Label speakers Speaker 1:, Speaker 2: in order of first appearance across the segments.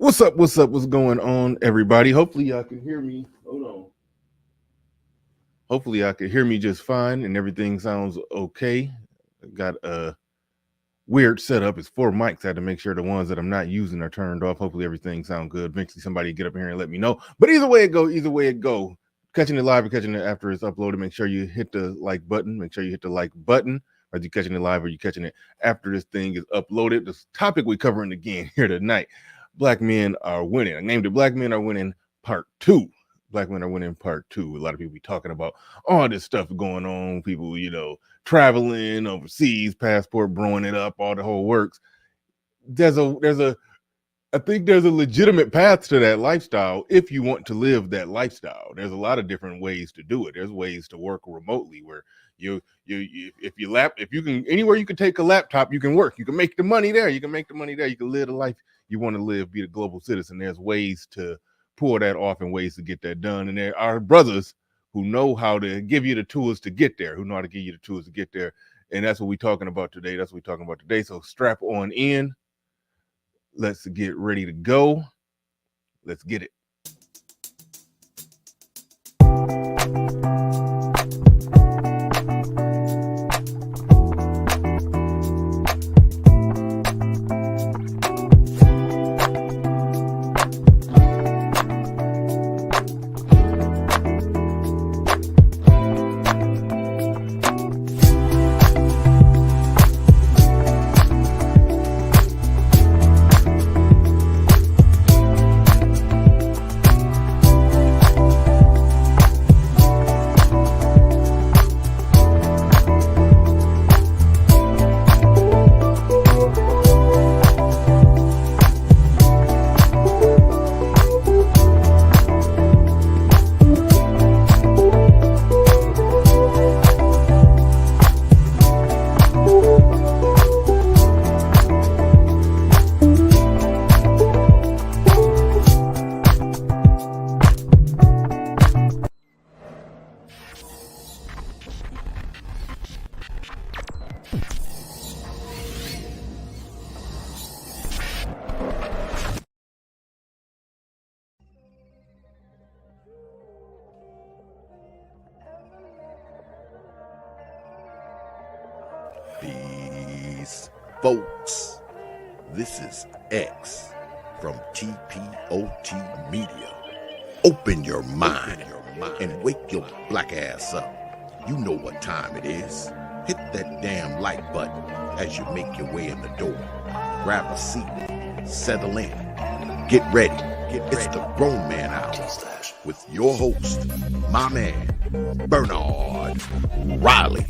Speaker 1: What's up? What's up? What's going on, everybody? Hopefully y'all can hear me. Hold on. Hopefully y'all can hear me just fine and everything sounds okay. I got a weird setup. It's 4 mics. I had to make sure the ones that I'm not using are turned off. Hopefully everything sounds good. Eventually somebody get up here and let me know. But either way it go. Catching it live or catching it after it's uploaded, make sure you hit the like button. Make sure you hit the like button. Are you catching it live or you catching it after this thing is uploaded? This topic we're covering again here tonight. Black men are winning. I named it Black Men Are Winning Part 2. Black Men Are Winning Part 2. A lot of people be talking about all this stuff going on. People, traveling overseas, passport, blowing it up, all the whole works. I think there's a legitimate path to that lifestyle if you want to live that lifestyle. There's a lot of different ways to do it. There's ways to work remotely where if you can anywhere you can take a laptop, you can work. You can make the money there. You can live the life you want to live, be a global citizen. There's ways to pull that off and ways to get that done. And there are brothers who know how to give you the tools to get there, And that's what we're talking about today. So strap on in. Let's get ready to go. Let's get it.
Speaker 2: Peace, folks. This is X from TPOT Media. Open your mind and wake your black ass up. You know what time it is. Hit that damn like button as you make your way in the door. Grab a seat, settle in, get ready. It's the Grown Man Hour with your host, my man, Bernard Riley.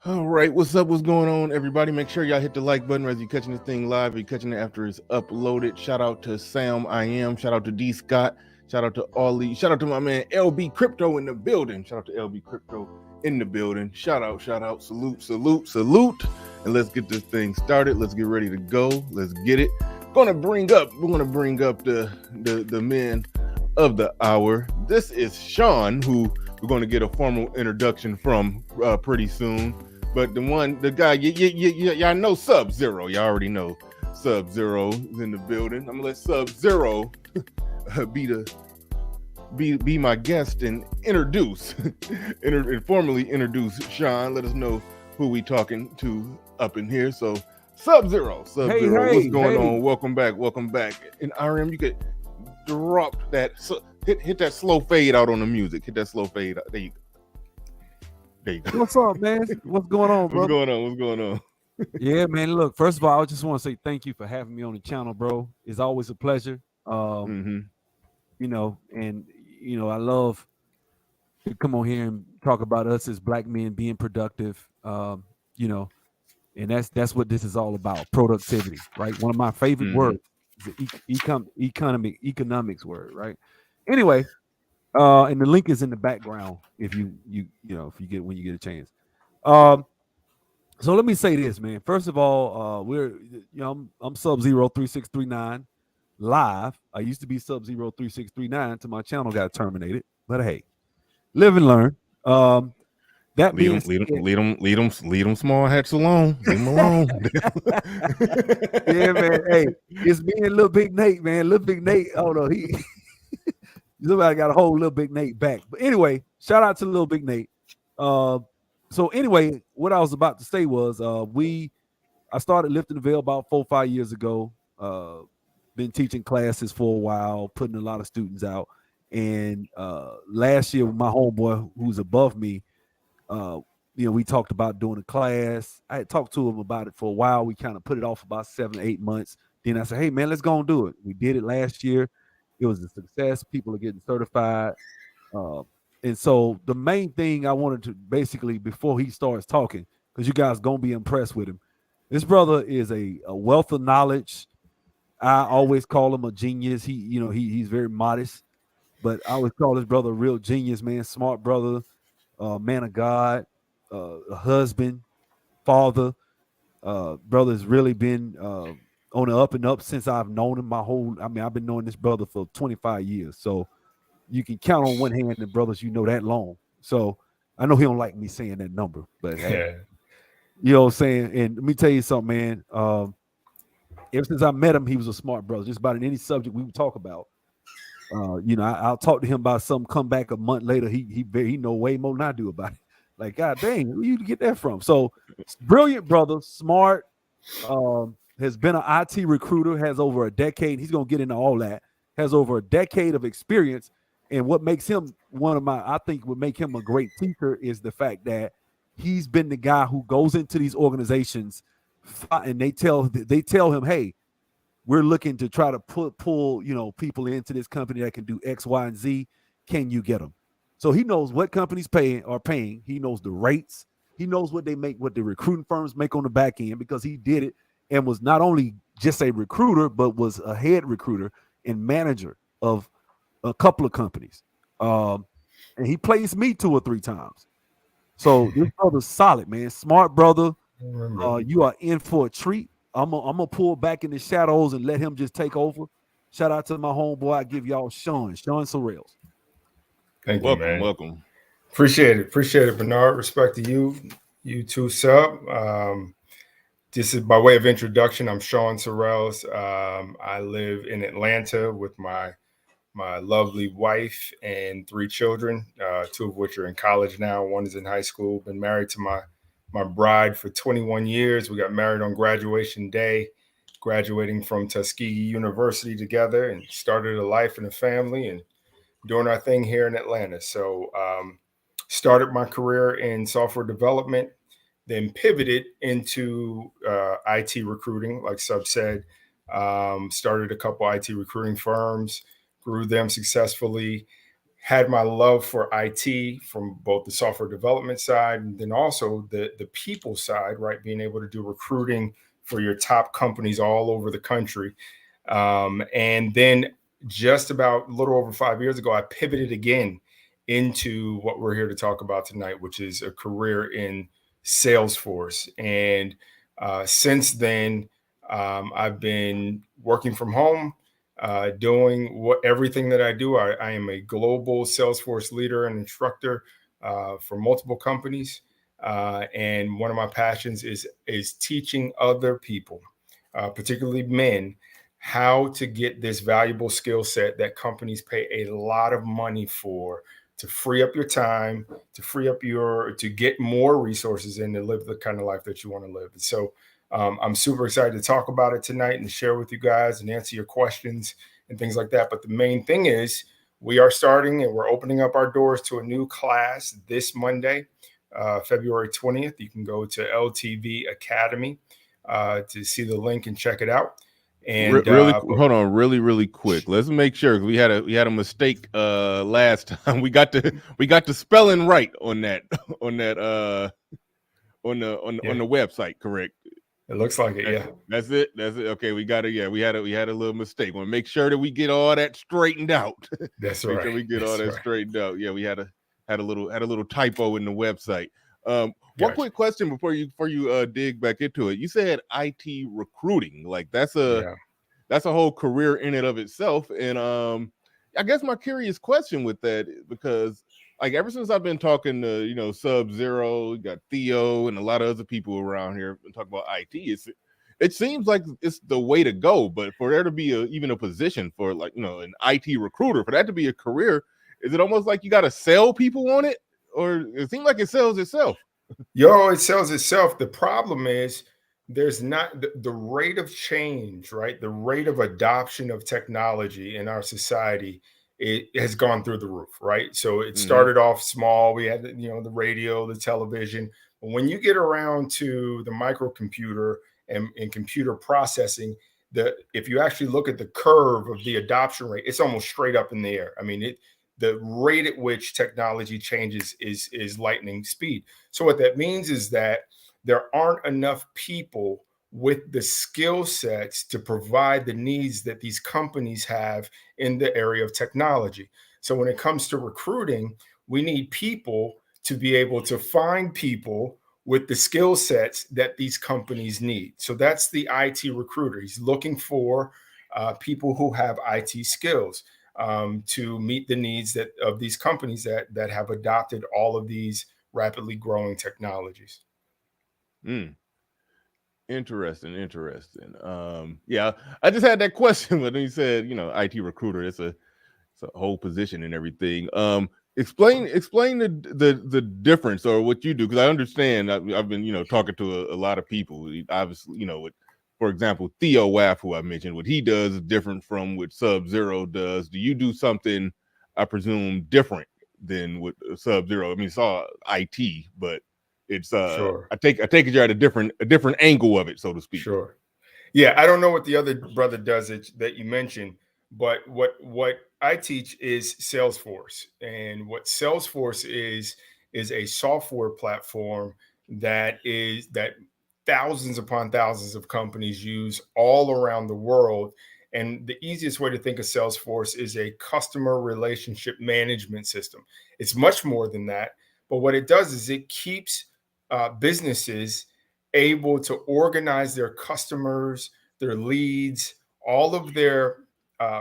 Speaker 1: All right, what's up? What's going on, everybody? Make sure y'all hit the like button whether you're catching this thing live or you're catching it after it's uploaded. Shout out to Sam I Am. Shout out to D Scott. Shout out to Ollie. Shout out to my man LB Crypto in the building. Shout out to LB Crypto in the building. Shout out. Salute. And let's get this thing started. Let's get ready to go. Let's get it. We're gonna bring up the men of the hour. This is Sean, who we're gonna get a formal introduction from pretty soon. But the guy, y'all know Sub-Zero. Y'all already know Sub-Zero is in the building. I'm gonna let Sub-Zero be my guest and formally introduce Sean. Let us know who we talking to up in here. So Sub-Zero,
Speaker 3: Hey,
Speaker 1: what's going on? Welcome back. In RM, you could drop that. Hit that slow fade out on the music. Hit that slow fade out. There you go.
Speaker 3: What's up, man? What's going on, bro?
Speaker 1: What's going on?
Speaker 3: Yeah, man. Look, first of all, I just want to say thank you for having me on the channel, bro. It's always a pleasure. I love to come on here and talk about us as black men being productive. And that's what this is all about, productivity, right? One of my favorite words is the economics word, right? Anyway, and the link is in the background if when you get a chance. So let me say this, man. First of all, I'm Sub-Zero 3639 live. I used to be Sub-Zero 3639 until my channel got terminated. But hey, live and learn. That
Speaker 1: Lead
Speaker 3: being
Speaker 1: them, lead
Speaker 3: said,
Speaker 1: them, lead them small hats alone. Leave them alone.
Speaker 3: yeah, man. Hey, it's me and Little Big Nate, man. Little Big Nate, oh no, he somebody got to hold Little Big Nate back. But anyway, shout out to Little Big Nate. So anyway, what I was about to say was I started lifting the veil about 4 or 5 years ago. Been teaching classes for a while, putting a lot of students out. And last year, my homeboy who's above me, we talked about doing a class. I had talked to him about it for a while. We kind of put it off about 7 or 8 months. Then I said, hey, man, let's go and do it. We did it last year. It was a success. People are getting certified. Uh, and so the main thing I wanted to basically, before he starts talking, because you guys going to be impressed with him, this brother is a wealth of knowledge. I always call him a genius. He's very modest, but I always call this brother a real genius, man. Smart brother, man of God, a husband, father. Brother's really been on the up and up since I've known him I've been knowing this brother for 25 years. So you can count on one hand the brothers that long. So I know he don't like me saying that number, but hey, you know what I'm saying? And let me tell you something, man. Ever since I met him, he was a smart brother. Just about in any subject we would talk about. I'll talk to him about something. Come back a month later, he know way more than I do about it. Like, God dang, where you get that from? So, brilliant brother, smart. Has been an IT recruiter. Has over a decade. He's gonna get into all that. Has over a decade of experience. And what makes him I think would make him a great teacher is the fact that he's been the guy who goes into these organizations, and they tell him, hey, we're looking to try to pull people into this company that can do X, Y, and Z. Can you get them? So he knows what companies are paying. He knows the rates. He knows what they make, what the recruiting firms make on the back end, because he did it and was not only just a recruiter, but was a head recruiter and manager of a couple of companies. And he placed me 2 or 3 times. So this brother's solid, man. Smart brother. You are in for a treat. I'm gonna pull back in the shadows and let him just take over. Shout out to my homeboy. I give y'all Sean Sorrells.
Speaker 4: Thank you, man.
Speaker 1: Welcome.
Speaker 4: Appreciate it, Bernard. Respect to you. You too, Sub. This is by way of introduction. I'm Sean Sorrells. I live in Atlanta with my lovely wife and 3 children, 2 of which are in college now. 1 is in high school. Been married to my bride for 21 years. We got married on graduation day, graduating from Tuskegee University together, and started a life and a family and doing our thing here in Atlanta. So started my career in software development, then pivoted into IT recruiting, like Sub said. Started a couple IT recruiting firms, grew them successfully, had my love for IT from both the software development side and then also the people side, right? Being able to do recruiting for your top companies all over the country. And then just about a little over 5 years ago, I pivoted again into what we're here to talk about tonight, which is a career in Salesforce. And since then, I've been working from home, doing everything that I do. I am a global Salesforce leader and instructor for multiple companies. And one of my passions is teaching other people, particularly men, how to get this valuable skill set that companies pay a lot of money for, to free up your time, to get more resources and to live the kind of life that you want to live. And so I'm super excited to talk about it tonight and share with you guys and answer your questions and things like that. But the main thing is we are starting and we're opening up our doors to a new class this Monday, February 20th. You can go to LTV Academy to see the link and check it out. And
Speaker 1: hold on, really quick. Let's make sure we had a mistake last time. We got the spelling right on the website, correct?
Speaker 4: It looks like it, yeah.
Speaker 1: That's it. Okay, we had a little mistake. Want to make sure that we get all that straightened out.
Speaker 4: That's right.
Speaker 1: Make sure we get all that straightened out. Yeah, we had a little typo in the website. One quick question before you dig back into it. You said IT recruiting, like that's a whole career in and of itself. And I guess my curious question with that, because like ever since I've been talking to Sub-Zero, you got Theo, and a lot of other people around here talk about IT. It seems like it's the way to go. But for there to be even a position for like an IT recruiter, for that to be a career, is it almost like you got to sell people on it, or it seems like it sells itself?
Speaker 4: It sells itself. The problem is there's not the rate of change, right? The rate of adoption of technology in our society, it has gone through the roof, right? So it started off small. We had the radio, the television. But when you get around to the microcomputer and computer processing, if you actually look at the curve of the adoption rate, it's almost straight up in the air. I mean, the rate at which technology changes is lightning speed. So what that means is that there aren't enough people with the skill sets to provide the needs that these companies have in the area of technology. So when it comes to recruiting, we need people to be able to find people with the skill sets that these companies need. So that's the IT recruiter. He's looking for people who have IT skills to meet the needs of these companies that have adopted all of these rapidly growing technologies.
Speaker 1: Interesting. Yeah, I just had that question when he said, IT recruiter. It's a whole position and everything. Explain the difference or what you do, because I understand. I've been talking to a lot of people. Obviously, for example, Theo Waff, who I mentioned, what he does is different from what Sub-Zero does. Do you do something, I presume, different than what Sub-Zero? I mean, it's all IT, but it's
Speaker 4: Sure.
Speaker 1: I take it you're at a different angle of it, so to speak.
Speaker 4: Sure. Yeah, I don't know what the other brother does that you mentioned, but what I teach is Salesforce, and what Salesforce is a software platform that thousands upon thousands of companies use all around the world. And the easiest way to think of Salesforce is a customer relationship management system. It's much more than that, but what it does is it keeps businesses able to organize their customers, their leads, all of their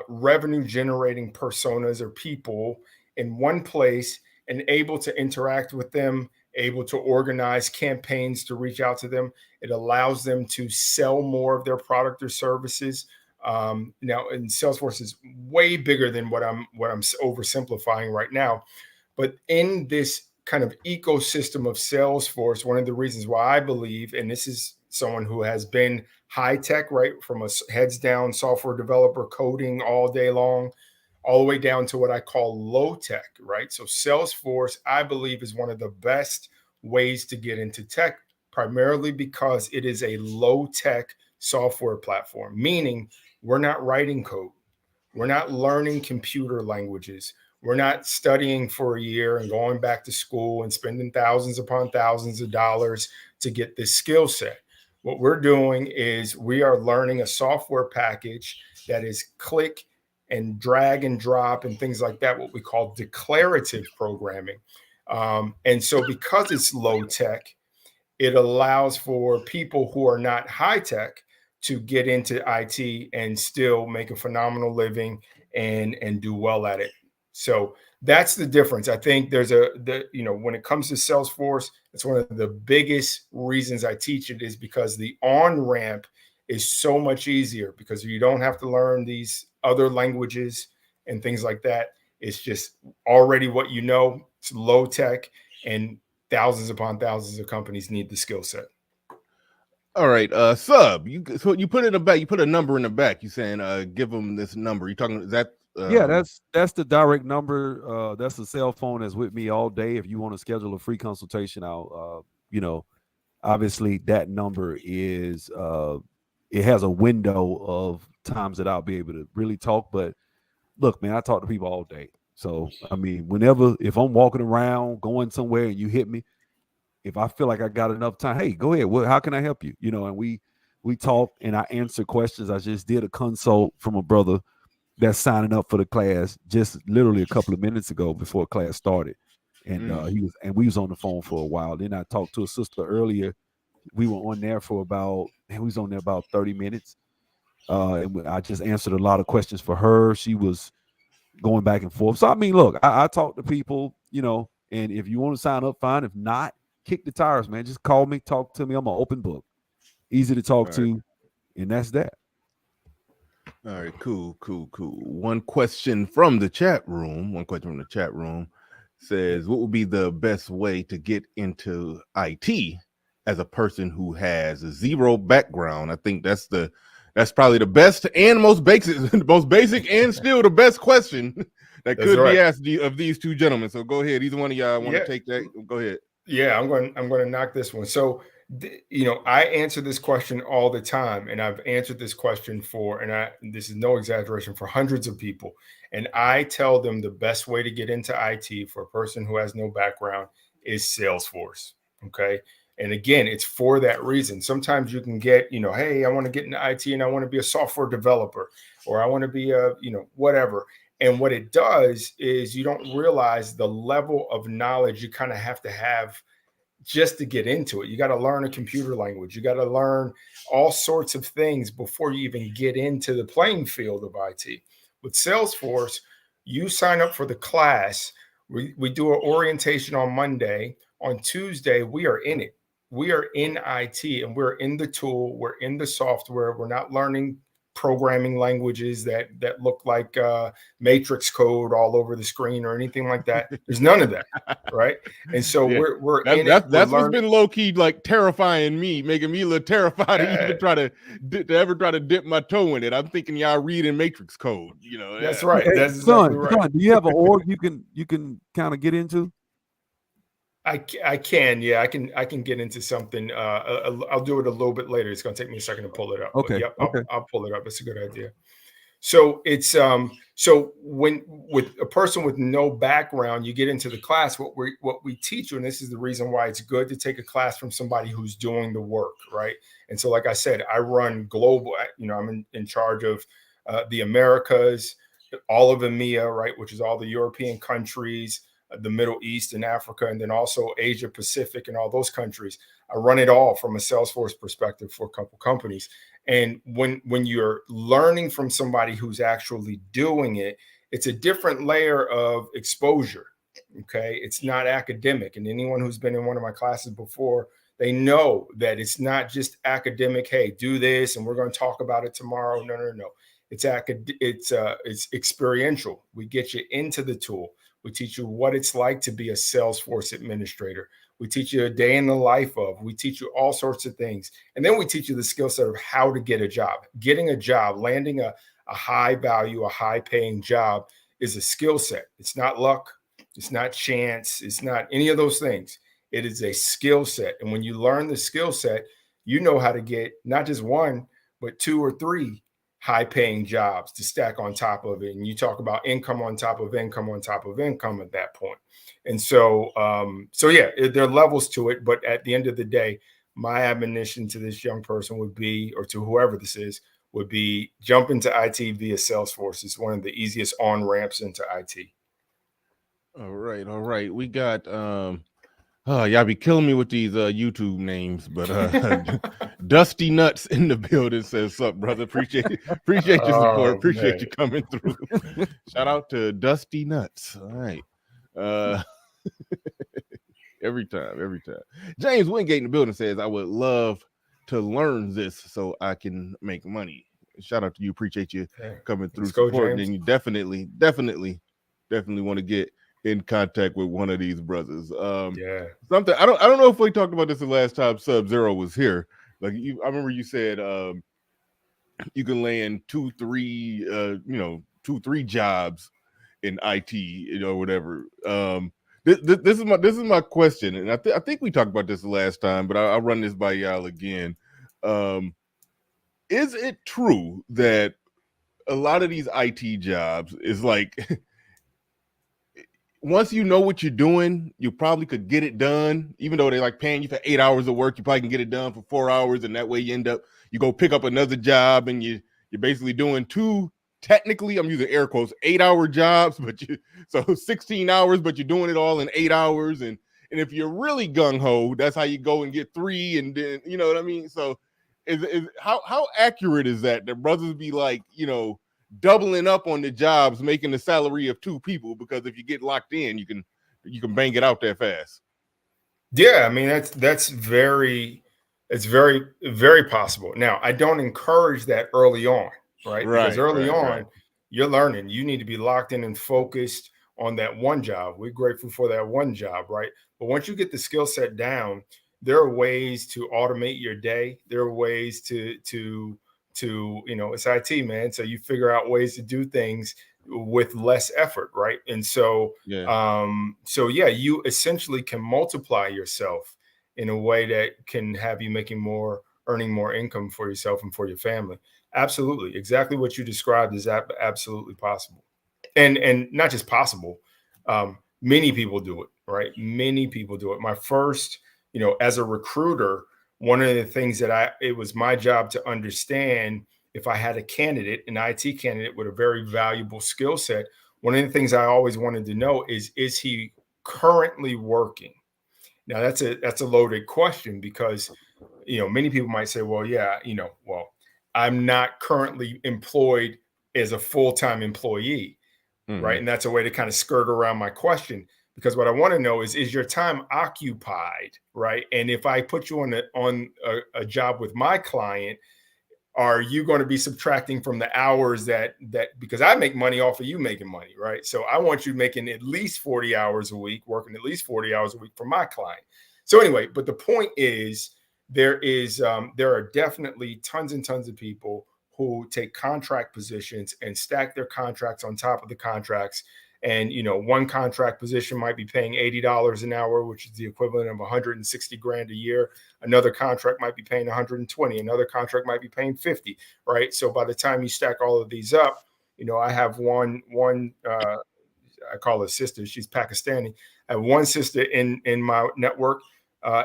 Speaker 4: revenue generating personas or people in one place, and able to interact with them, able to organize campaigns to reach out to them. It allows them to sell more of their product or services. Now, and Salesforce is way bigger than what I'm oversimplifying right now. But in this kind of ecosystem of Salesforce, one of the reasons why I believe, and this is someone who has been high tech, right, from a heads down software developer coding all day long, all the way down to what I call low tech, right? So Salesforce, I believe, is one of the best ways to get into tech, primarily because it is a low tech software platform, meaning we're not writing code. We're not learning computer languages. We're not studying for a year and going back to school and spending thousands upon thousands of dollars to get this skill set. What we're doing is we are learning a software package that is click and drag and drop and things like that, what we call declarative programming. And so because it's low tech, it allows for people who are not high tech to get into IT and still make a phenomenal living and do well at it. So that's the difference. I think when it comes to Salesforce, it's one of the biggest reasons I teach it, is because the on ramp is so much easier, because you don't have to learn these other languages and things like that. It's just already what you know. It's low tech, and thousands upon thousands of companies need the skill set.
Speaker 1: All right, Sub, you put in the back. You put a number in the back. You saying, give them this number. You talking, is that?
Speaker 3: Yeah, that's the direct number. That's the cell phone that's with me all day. If you want to schedule a free consultation, I'll, obviously that number is, it has a window of times that I'll be able to really talk. But look, man, I talk to people all day. So, I mean, if I'm walking around, going somewhere and you hit me, if I feel like I got enough time, hey, go ahead. How can I help you? And we talk and I answer questions. I just did a consult from a brother that's signing up for the class just literally a couple of minutes ago before class started. And we was on the phone for a while. Then I talked to a sister earlier. We were on there for we was on there about 30 minutes. And I just answered a lot of questions for her. She was going back and forth. So I mean, look, I talk to people, you know, and if you want to sign up, fine. If not, kick the tires, man. Just call me, talk to me. I'm an open book, easy to talk to, and that's that.
Speaker 1: All right, cool. One question from the chat room. Says, what would be the best way to get into IT as a person who has zero background? I think that's probably the best and most basic and still the best question that could be asked of these two gentlemen. So go ahead. Either one of y'all want to take that? Go ahead.
Speaker 4: Yeah, I'm going to knock this one. So, you know, I answer this question all the time, and I've answered this question this is no exaggeration, for hundreds of people. And I tell them the best way to get into IT for a person who has no background is Salesforce. Okay. And again, it's for that reason. Sometimes you can get, you know, hey, I want to get into IT and I want to be a software developer, or I want to be a, you know, whatever. And what it does is you don't realize the level of knowledge you kind of have to have just to get into it. You got to learn a computer language. You got to learn all sorts of things before you even get into the playing field of IT. With Salesforce, you sign up for the class. We do an orientation on Monday. On Tuesday, we are in it. We are in IT, and we're in the tool. We're in the software. We're not learning programming languages that look like matrix code all over the screen or anything like that. There's none of that, right? And so we're in it.
Speaker 1: That's what's been low key like terrifying me, making me a little terrified to even try to dip my toe in it. I'm thinking y'all reading matrix code, you know.
Speaker 4: That's right. That's
Speaker 3: exactly right. Son, do you have an org you can kind of get into?
Speaker 4: I can, yeah, I can get into something. I'll do it a little bit later. It's going to take me a second to pull it up.
Speaker 3: Okay.
Speaker 4: But yep, I'll pull it up. It's a good idea. So it's so when with a person with no background, you get into the class. What we teach you, and this is the reason why it's good to take a class from somebody who's doing the work, right? And so, like I said, I run global. You know, I'm in charge of the Americas, all of EMEA, right, which is all the European countries, the Middle East and Africa, and then also Asia Pacific and all those countries. I run it all from a Salesforce perspective for a couple companies. And when you're learning from somebody who's actually doing it, it's a different layer of exposure. Okay. It's not academic. And anyone who's been in one of my classes before, they know that it's not just academic. Hey, do this, and we're going to talk about it tomorrow. No. It's experiential. We get you into the tool. We teach you what it's like to be a Salesforce administrator. We teach you a day in the life of. We teach you all sorts of things. And then we teach you the skill set of how to get a job. Getting a job, landing a high value, a high paying job is a skill set. It's not luck. It's not chance. It's not any of those things. It is a skill set. And when you learn the skill set, you know how to get not just one, but two or three high-paying jobs to stack on top of it. And you talk about income on top of income on top of income at that point. And so, yeah, there are levels to it. But at the end of the day, my admonition to this young person would be, or to whoever this is, would be jump into IT via Salesforce. It's one of the easiest on-ramps into IT.
Speaker 1: All right. We got y'all be killing me with these YouTube names, but Dusty Nuts in the building says, "Sup, brother? Appreciate your support. Appreciate you coming through." Shout out to Dusty Nuts. All right. Every time. James Wingate in the building says, "I would love to learn this so I can make money." Shout out to you. Appreciate you coming through, supporting, and you definitely want to get in contact with one of these brothers. Something I don't know if we talked about this the last time Sub-Zero was here. Like I remember you said you can land 2-3 jobs in IT, or whatever. This is my question, and I think we talked about this the last time, but I'll run this by y'all again. Is it true that a lot of these IT jobs is like once you know what you're doing, you probably could get it done, even though they're like paying you for 8 hours of work, you probably can get it done for 4 hours, and that way you go pick up another job, and you're basically doing two, technically, I'm using air quotes, 8-hour jobs, so 16 hours, but you're doing it all in 8 hours, and if you're really gung-ho, that's how you go and get 3, and then, you know what I mean? So how accurate is that brothers be like, doubling up on the jobs, making the salary of 2 people, because if you get locked in, you can bang it out that fast.
Speaker 4: Yeah, I mean that's very very possible. Now, I don't encourage that early on, right? Because early on, you're learning. You need to be locked in and focused on that one job. We're grateful for that one job, right? But once you get the skill set down, there are ways to automate your day. There are ways to it's IT, man. So you figure out ways to do things with less effort, right? And so yeah, you essentially can multiply yourself in a way that can have you earning more income for yourself and for your family. Absolutely, exactly what you described is absolutely possible, and not just possible. Many people do it, right? Many people do it. My first, as a recruiter, one of the things that it was my job to understand, if I had a candidate, an IT candidate with a very valuable skill set, one of the things I always wanted to know is he currently working? Now that's a loaded question, because many people might say, well, yeah, I'm not currently employed as a full-time employee, right? And that's a way to kind of skirt around my question, because what I want to know is your time occupied, right? And if I put you on a job with my client, are you going to be subtracting from the hours that because I make money off of you making money, right? So I want you making at least 40 hours a week, working at least 40 hours a week for my client. So anyway, but the point is, there are definitely tons and tons of people who take contract positions and stack their contracts on top of the contracts. And one contract position might be paying $80 an hour, which is the equivalent of 160 grand a year. Another contract might be paying 120. Another contract might be paying 50. Right. So by the time you stack all of these up, I have one I call her sister. She's Pakistani. I have one sister in my network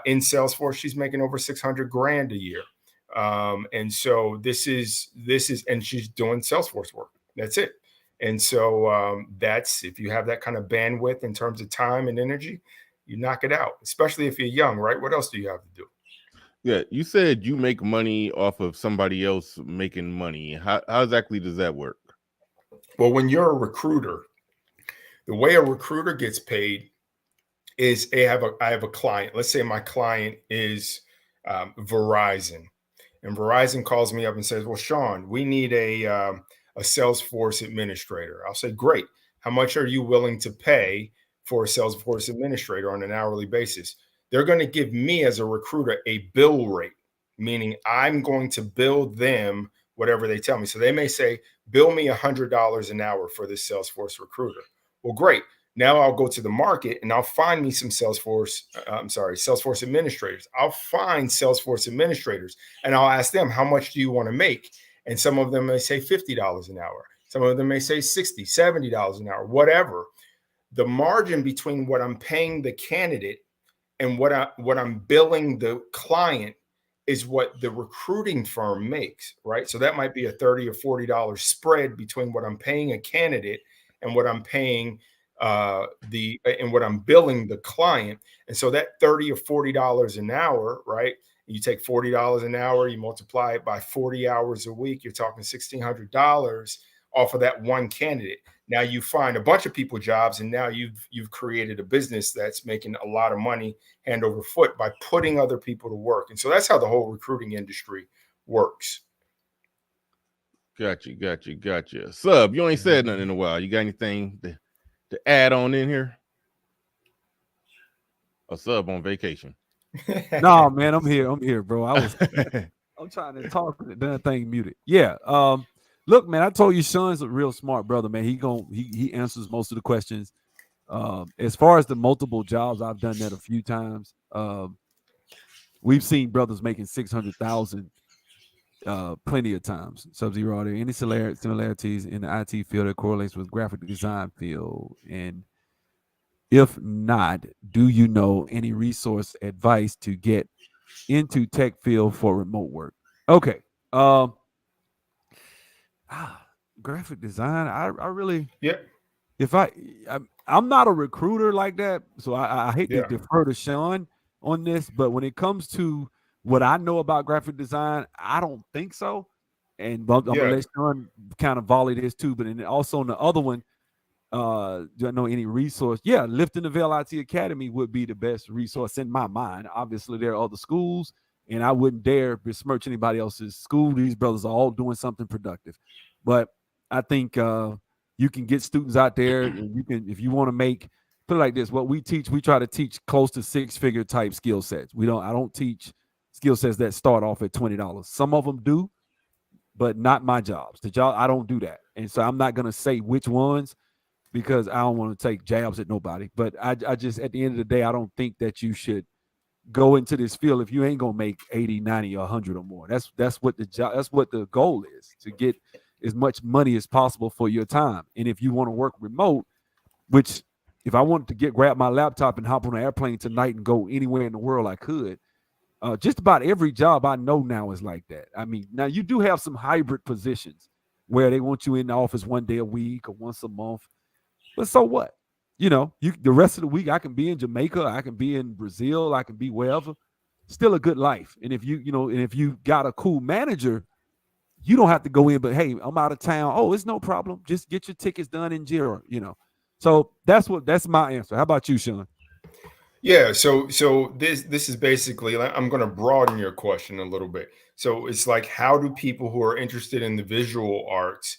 Speaker 4: in Salesforce. She's making over 600 grand a year. And so this is, and she's doing Salesforce work. That's it. And so that's, if you have that kind of bandwidth in terms of time and energy, you knock it out, especially if you're young, right? What else do you have to do?
Speaker 1: Yeah, you said you make money off of somebody else making money. How exactly does that work?
Speaker 4: Well, when you're a recruiter, the way a recruiter gets paid is I have a client. Let's say my client is Verizon, and Verizon calls me up and says, well, Sean, we need a Salesforce administrator. I'll say, great. How much are you willing to pay for a Salesforce administrator on an hourly basis? They're going to give me, as a recruiter, a bill rate, meaning I'm going to bill them whatever they tell me. So they may say, bill me $100 an hour for this Salesforce recruiter. Well, great. Now I'll go to the market and I'll find me some Salesforce administrators. I'll find Salesforce administrators and I'll ask them, how much do you want to make? And some of them may say $50 an hour. Some of them may say $60, $70 an hour, whatever. The margin between what I'm paying the candidate and what I'm billing the client is what the recruiting firm makes, right? So that might be a $30 or $40 spread between what I'm paying a candidate and what I'm paying and what I'm billing the client. And so that $30 or $40 an hour, right? You take $40 an hour, you multiply it by 40 hours a week, you're talking $1,600 off of that one candidate. Now you find a bunch of people jobs, and now you've created a business that's making a lot of money hand over foot by putting other people to work. And so that's how the whole recruiting industry works.
Speaker 1: Gotcha. Sub, you ain't said nothing in a while. You got anything to add on in here? A Sub on vacation.
Speaker 3: No, man, I'm here, bro. I'm trying to talk, that thing muted. Yeah. Look, man, I told you Sean's a real smart brother, man. He answers most of the questions. As far as the multiple jobs, I've done that a few times. We've seen brothers making 600,000 plenty of times. Sub-Zero, are there any similarities in the IT field that correlates with graphic design field? And if not, do you know any resource advice to get into tech field for remote work? Okay. Graphic design. I really, if I'm not a recruiter like that, so I hate to defer to Sean on this, but when it comes to what I know about graphic design, I don't think so. And I'm gonna let Sean kind of volley this too. But then also on the other one, do I know any resource? Yeah, Lifting the Veil IT Academy would be the best resource in my mind. Obviously, there are other schools, and I wouldn't dare besmirch anybody else's school. These brothers are all doing something productive. But I think you can get students out there, and you can, if you want to make, put it like this, what we teach, we try to teach close to 6-figure type skill sets. I don't teach skill sets that start off at $20. Some of them do, but not my jobs. The job, I don't do that. And so I'm not going to say which ones, because I don't want to take jabs at nobody. But I just, at the end of the day, I don't think that you should go into this field if you ain't going to make 80, 90, or 100 or more. That's what the goal is, to get as much money as possible for your time. And if you want to work remote, which if I wanted to grab my laptop and hop on an airplane tonight and go anywhere in the world, I could. Just about every job I know now is like that. I mean, now you do have some hybrid positions where they want you in the office one day a week or once a month. But so what? The rest of the week I can be in Jamaica, I can be in Brazil, I can be wherever. Still a good life. And if you got a cool manager, you don't have to go in. But hey, I'm out of town. Oh, it's no problem. Just get your tickets done in Jira. So that's my answer. How about you, Sean?
Speaker 4: Yeah, so this is basically, I'm going to broaden your question a little bit. So it's like, how do people who are interested in the visual arts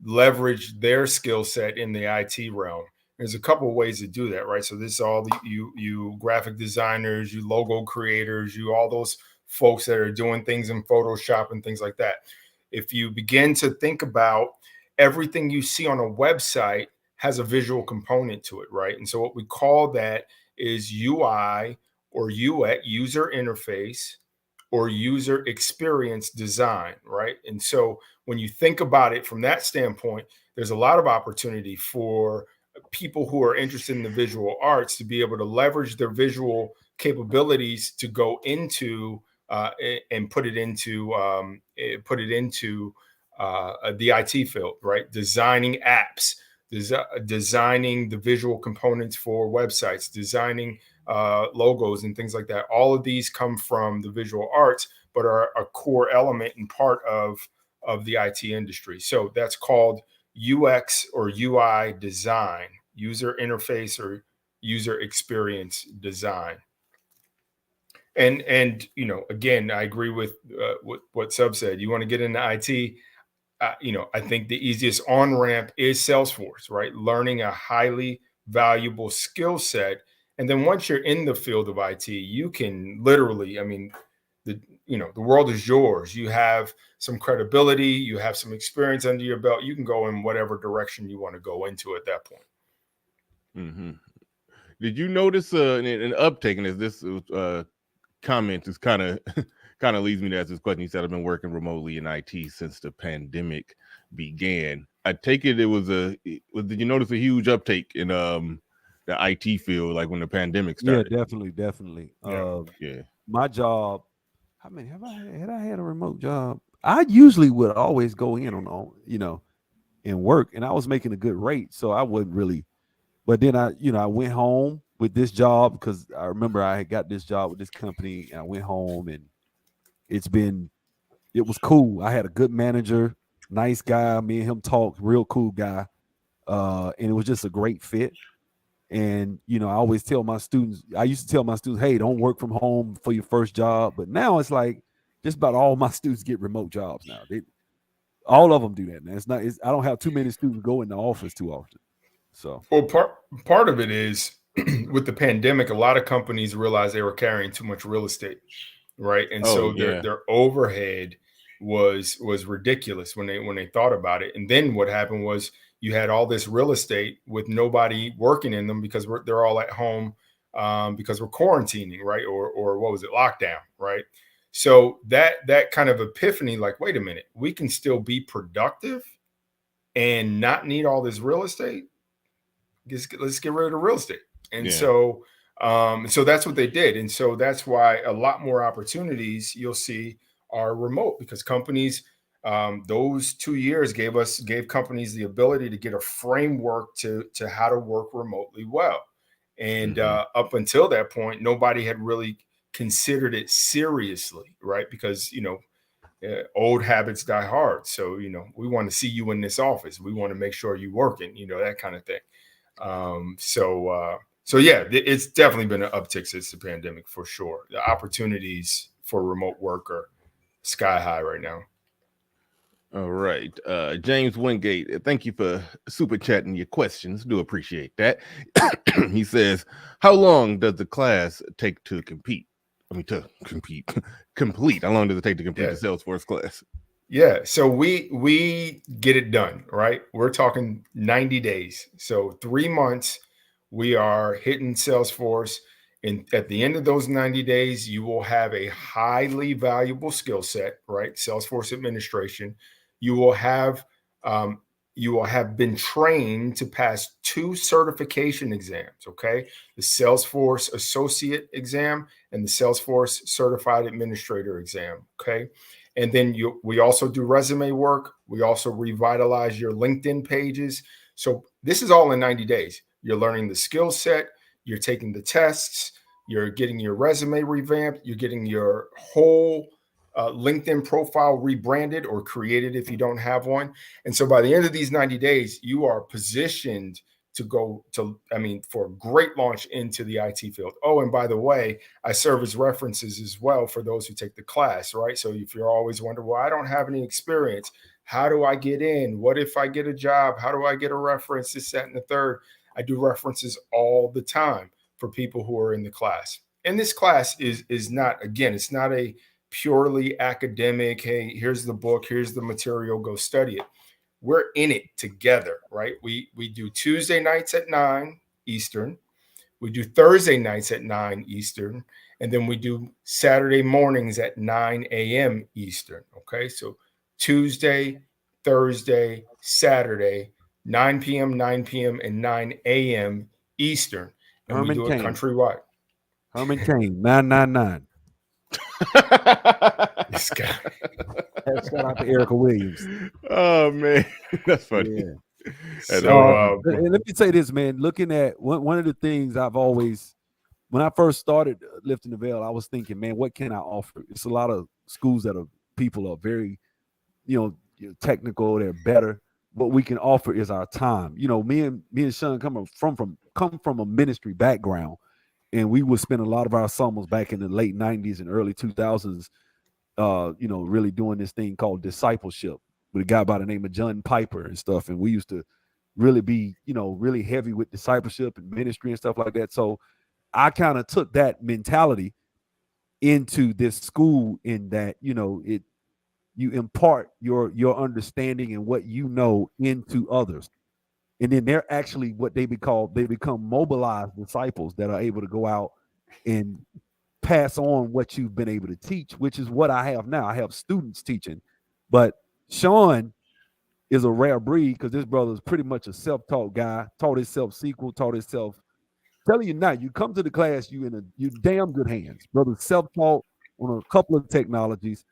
Speaker 4: leverage their skill set in the IT realm? There's a couple of ways to do that, right? So this is all you graphic designers, you logo creators, you all those folks that are doing things in Photoshop and things like that. If you begin to think about everything you see on a website has a visual component to it, right? And so what we call that is UI or UX, user interface, or user experience design, right? And so when you think about it from that standpoint, there's a lot of opportunity for people who are interested in the visual arts to be able to leverage their visual capabilities to go into and put it into the IT field, right? Designing apps, designing the visual components for websites, designing logos and things like that. All of these come from the visual arts, but are a core element and part of the IT industry. So that's called UX or UI design, user interface or user experience design. And again, I agree with what Sub said. You want to get into IT. I think the easiest on-ramp is Salesforce, right? Learning a highly valuable skill set. And then once you're in the field of IT, you can literally, the world is yours. You have some credibility, you have some experience under your belt. You can go in whatever direction you want to go into at that point.
Speaker 1: Mm-hmm. Did you notice an uptake? And this comment is kind of leads me to ask this question. You said I've been working remotely in IT since the pandemic began. I take it did you notice a huge uptake in the IT field, like when the pandemic started?
Speaker 3: Yeah, definitely.
Speaker 1: Yeah.
Speaker 3: My job, I mean, had I had a remote job, I usually would always go in on and work, and I was making a good rate, so I wasn't really. But then I went home with this job because I remember I had got this job with this company, and I went home, and it was cool. I had a good manager, nice guy. Me and him talked, real cool guy, and it was just a great fit. And I always tell my students, hey, don't work from home for your first job. But now it's like just about all my students get remote jobs now. All of them do that now. I don't have too many students go in the office too often. So,
Speaker 4: well, part of it is with the pandemic, a lot of companies realized they were carrying too much real estate, right? And their overhead was ridiculous when they thought about it. And then what happened was you had all this real estate with nobody working in them because they're all at home because we're quarantining, right? Or what was it, lockdown, right? So that kind of epiphany, like, wait a minute, we can still be productive and not need all this real estate. Let's get rid of the real estate. And so that's what they did. And so that's why a lot more opportunities you'll see are remote, because companies, those 2 years gave companies the ability to get a framework to how to work remotely well. And up until that point, nobody had really considered it seriously, right? Because, old habits die hard. So, we want to see you in this office. We want to make sure you're working, that kind of thing. So yeah, it's definitely been an uptick since the pandemic for sure. The opportunities for remote work are sky high right now.
Speaker 1: All right. James Wingate, thank you for super chatting your questions. Do appreciate that. He says, how long does the class take to compete? Complete. How long does it take to complete the Salesforce class?
Speaker 4: Yeah. So we get it done, right? We're talking 90 days. So 3 months, we are hitting Salesforce. And at the end of those 90 days, you will have a highly valuable skill set, right? Salesforce administration. You will have been trained to pass 2 certification exams, okay? The Salesforce Associate exam and the Salesforce Certified Administrator exam, okay? And then we also do resume work. We also revitalize your LinkedIn pages. So this is all in 90 days. You're learning the skill set. You're taking the tests. You're getting your resume revamped. You're getting your whole LinkedIn profile rebranded or created if you don't have one. And so by the end of these 90 days, you are positioned for a great launch into the IT field. Oh, and by the way, I serve as references as well for those who take the class, right? So if you're always wondering, well, I don't have any experience, how do I get in? What if I get a job? How do I get a reference? This, that, and the third. I do references all the time for people who are in the class. And this class is not, again, it's not a purely academic, hey, here's the book, here's the material, go study it. We're in it together, right? We do Tuesday nights at 9 Eastern. We do Thursday nights at 9 Eastern. And then we do Saturday mornings at 9 a.m. Eastern. Okay. So Tuesday, Thursday, Saturday, 9 p.m., 9 p.m., and 9 a.m. Eastern. And
Speaker 3: Herman
Speaker 4: we do it
Speaker 3: Cain.
Speaker 4: countrywide.
Speaker 3: Herman Cain, 999.
Speaker 4: This guy.
Speaker 3: Shout out to Erica Williams.
Speaker 1: Oh man, that's funny.
Speaker 3: Yeah.
Speaker 4: So
Speaker 3: and let me say this, man. Looking at one of the things I've always, when I first started lifting the veil, I was thinking, man, what can I offer? It's a lot of schools that people are very, technical. They're better. What we can offer is our time. Me and Sean come from a ministry background, and we would spend a lot of our summers back in the late 90s and early 2000s, really doing this thing called discipleship with a guy by the name of John Piper and stuff. And we used to really be, really heavy with discipleship and ministry and stuff like that. So I kind of took that mentality into this school, in that, you impart your understanding and what you know into others. And then they're actually what they become mobilized disciples that are able to go out and pass on what you've been able to teach, which is what I have now. I have students teaching, but Sean is a rare breed because this brother is pretty much a self-taught guy, taught himself SQL, taught himself. Telling you now, you come to the class, you damn good hands. Brother self-taught on a couple of technologies,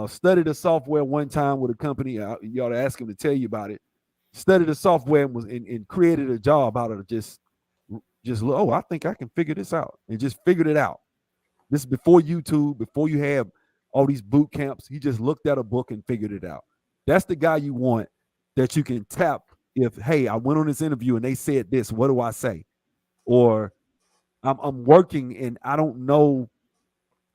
Speaker 3: studied the software one time with a company. You ought to ask him to tell you about it. Studied the software and created a job out of just, oh, I think I can figure this out, and just figured it out. This is before YouTube, before you have all these boot camps. He just looked at a book and figured it out. That's the guy you want, that you can tap if, hey, I went on this interview and they said this, what do I say? Or I'm working and I don't know,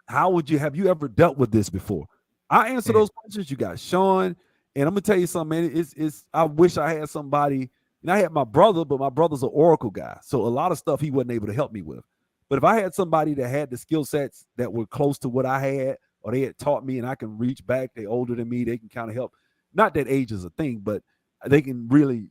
Speaker 3: have you ever dealt with this before? I answer those questions. You got Sean, and I'm gonna tell you something, man. It's I wish I had somebody, and I had my brother, but my brother's an Oracle guy, so a lot of stuff he wasn't able to help me with. But if I had somebody that had the skill sets that were close to what I had, or they had taught me, and I can reach back, they're older than me, they can kind of help. Not that age is a thing, but they can really,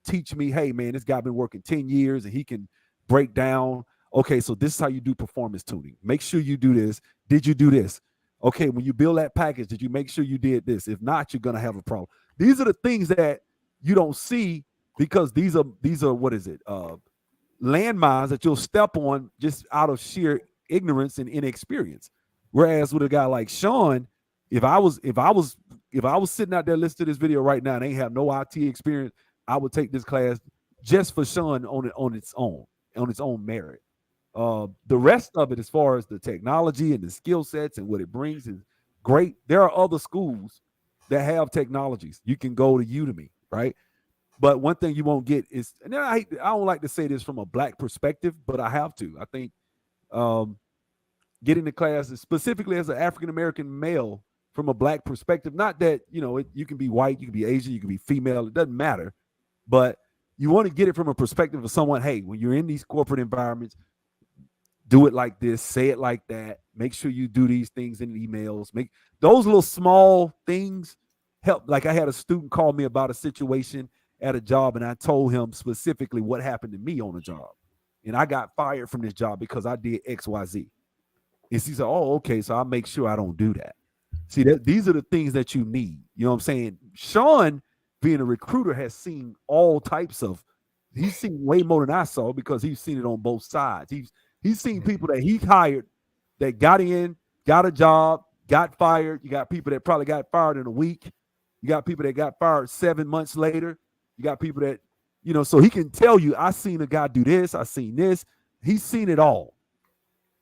Speaker 3: teach me, hey, man, this guy been working 10 years, and he can break down, okay, so this is how you do performance tuning. Make sure you do this. Did you do this? Okay, when you build that package, did you make sure you did this? If not, you're going to have a problem. These are the things that you don't see, because these are what is it? Landmines that you'll step on just out of sheer ignorance and inexperience. Whereas with a guy like Sean, if I was sitting out there listening to this video right now and ain't have no IT experience, I would take this class just for Sean on its own merit. The rest of it, as far as the technology and the skill sets and what it brings, is great. There are other schools that have technologies. You can go to Udemy, right? But one thing you won't get is, and I don't like to say this from a black perspective, but I have to. I think getting the classes specifically as an African American male from a black perspective, not that you can be white, you can be Asian, you can be female, it doesn't matter, but you want to get it from a perspective of someone. Hey, when you're in these corporate environments, do it like this, say it like that. Make sure you do these things in emails. Make those little small things help. Like I had a student call me about a situation at a job, and I told him specifically what happened to me on a job. And I got fired from this job because I did XYZ. And he said, oh, okay, so I'll make sure I don't do that. See, these are the things that you need. You know what I'm saying? Sean, being a recruiter, has seen all types of, he's seen way more than I saw because he's seen it on both sides. He's seen people that he hired that got in, got a job, got fired. You got people that probably got fired in a week. You got people that got fired 7 months later. You got people that, so he can tell you, I seen a guy do this, I seen this. He's seen it all.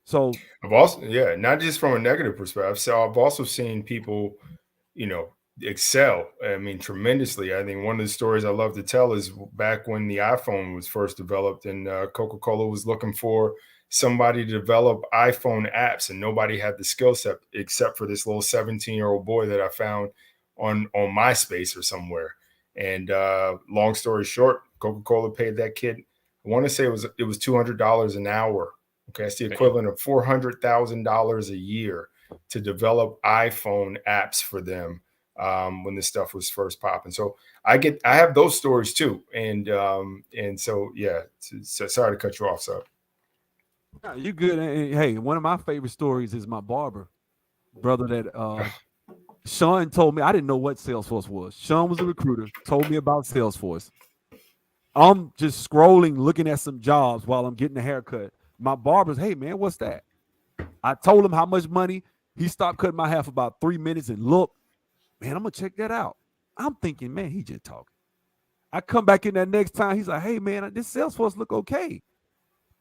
Speaker 3: So
Speaker 4: I've also, not just from a negative perspective. So I've also seen people, excel. I mean, tremendously. I think one of the stories I love to tell is back when the iPhone was first developed, and Coca-Cola was looking for somebody to develop iPhone apps, and nobody had the skill set except for this little 17-year-old boy that I found on MySpace or somewhere. And long story short, Coca-Cola paid that kid, I want to say it was $200 an hour. Okay, that's the equivalent of $400,000 a year to develop iPhone apps for them when this stuff was first popping. So I have those stories too, and so sorry to cut you off, so.
Speaker 3: No, you good. Hey, one of my favorite stories is my barber brother that Sean told me. I didn't know what Salesforce was. Sean was a recruiter, told me about Salesforce. I'm just scrolling, looking at some jobs while I'm getting a haircut. My barber's, hey, man, what's that? I told him how much money. He stopped cutting my hair for about 3 minutes and look, man, I'm going to check that out. I'm thinking, man, he just talking. I come back in that next time. He's like, hey, man, this Salesforce look okay.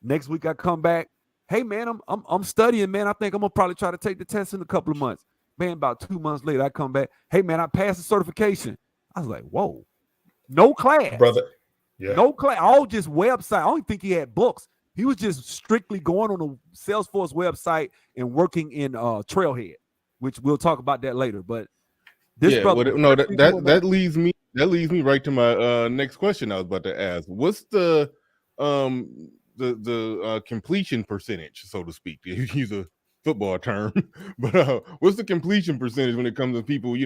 Speaker 3: Next week I come back. Hey, man, I'm studying, man. I think I'm going to probably try to take the test in a couple of months. Man, about 2 months later, I come back. Hey, man, I passed the certification. I was like, whoa. No class.
Speaker 4: Brother. Yeah.
Speaker 3: No class. All just website. I don't think he had books. He was just strictly going on a Salesforce website and working in Trailhead, which we'll talk about that later. But this brother,
Speaker 1: that leads me right to my next question I was about to ask. What's the completion percentage, so to speak, to use a football term, but what's the completion percentage when it comes to people,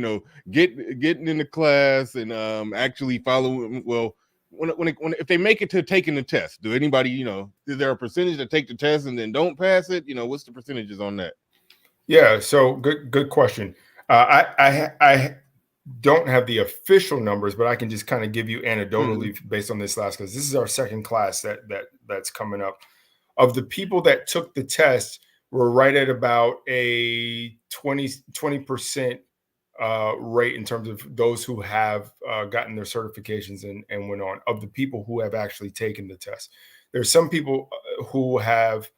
Speaker 1: getting into class and actually following? Well, if they make it to taking the test, do anybody, is there a percentage that take the test and then don't pass it? What's the percentages on that?
Speaker 4: Yeah, so good question. I don't have the official numbers, but I can just kind of give you anecdotally based on this last, because this is our second class that's coming up. Of the people that took the test, we're right at about a 20% rate in terms of those who have gotten their certifications and went on. Of the people who have actually taken the test, there's some people who have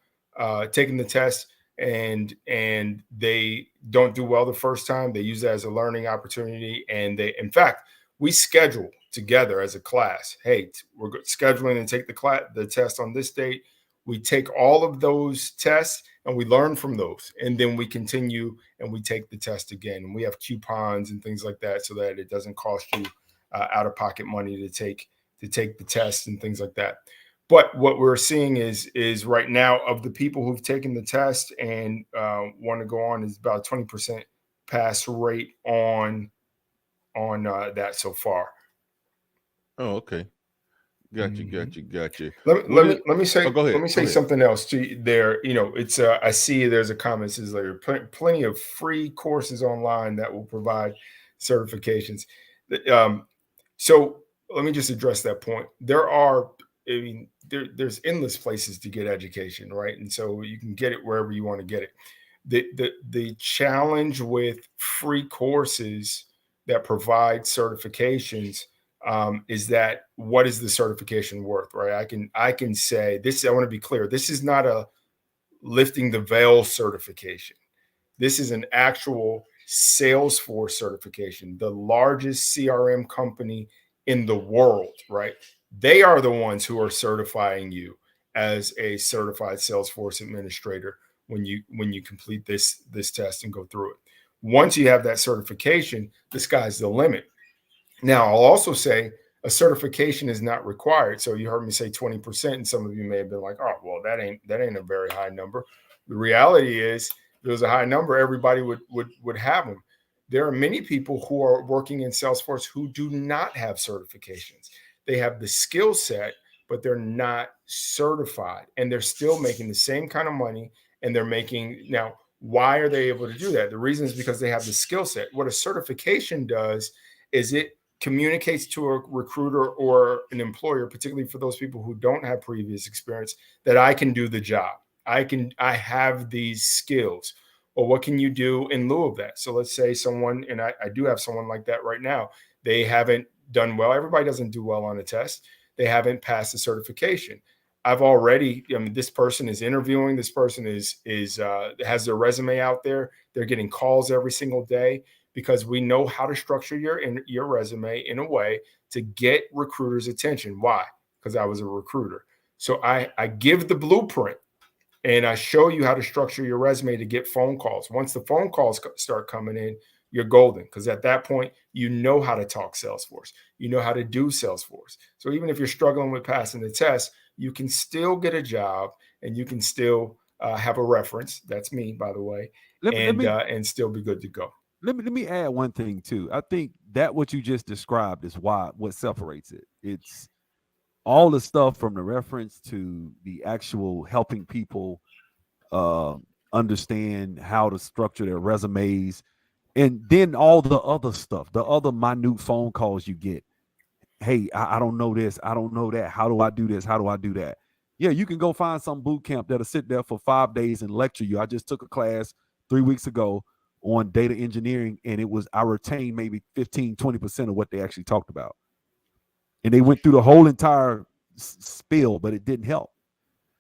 Speaker 4: taken the test and they don't do well the first time. They use that as a learning opportunity, and in fact, we schedule together as a class. Hey, we're scheduling and take the test on this date. We take all of those tests and we learn from those, and then we continue and we take the test again. And we have coupons and things like that so that it doesn't cost you out of pocket money to take the test and things like that. But what we're seeing is right now, of the people who've taken the test and want to go on, is about 20% pass rate on that so far.
Speaker 1: Oh, okay. Got you.
Speaker 4: Let me say,
Speaker 1: go ahead.
Speaker 4: Let me say something else to there. It's I see there's a comment says there are plenty of free courses online that will provide certifications. So let me just address that point. There's endless places to get education, right? And so you can get it wherever you want to get it. The challenge with free courses that provide certifications is that what is the certification worth, right? I can say this. I want to be clear. This is not a lifting the veil certification. This is an actual Salesforce certification, the largest CRM company in the world, right? They are the ones who are certifying you as a certified Salesforce administrator when you complete this test and go through it. Once you have that certification, the sky's the limit. Now, I'll also say a certification is not required. So you heard me say 20%, and some of you may have been like, oh, well, that ain't a very high number. The reality is, if there's a high number, everybody would have them. There are many people who are working in Salesforce who do not have certifications. They have the skill set, but they're not certified, and they're still making the same kind of money. And they're making now. Why are they able to do that? The reason is because they have the skill set. What a certification does is it communicates to a recruiter or an employer, particularly for those people who don't have previous experience, that I can do the job. I have these skills. Well, what can you do in lieu of that? So let's say someone, and I do have someone like that right now, they haven't done well. Everybody doesn't do well on a test. They haven't passed the certification. I've already, this person is interviewing. This person has their resume out there. They're getting calls every single day, because we know how to structure your resume in a way to get recruiters' attention. Why? Because I was a recruiter. So I give the blueprint, and I show you how to structure your resume to get phone calls. Once the phone calls start coming in, you're golden, because at that point, you know how to talk Salesforce. You know how to do Salesforce. So even if you're struggling with passing the test, you can still get a job, and you can still have a reference. That's me, by the way, and still be good to go.
Speaker 3: Let me add one thing too. I think that what you just described is what separates it. It's all the stuff from the reference to the actual helping people understand how to structure their resumes, and then all the other stuff, the other minute phone calls you get. Hey, I don't know this. I don't know that. How do I do this? How do I do that? Yeah, you can go find some boot camp that'll sit there for 5 days and lecture you. I just took a class 3 weeks ago on data engineering, and I retained maybe 15-20% of what they actually talked about. And they went through the whole entire spiel, but it didn't help.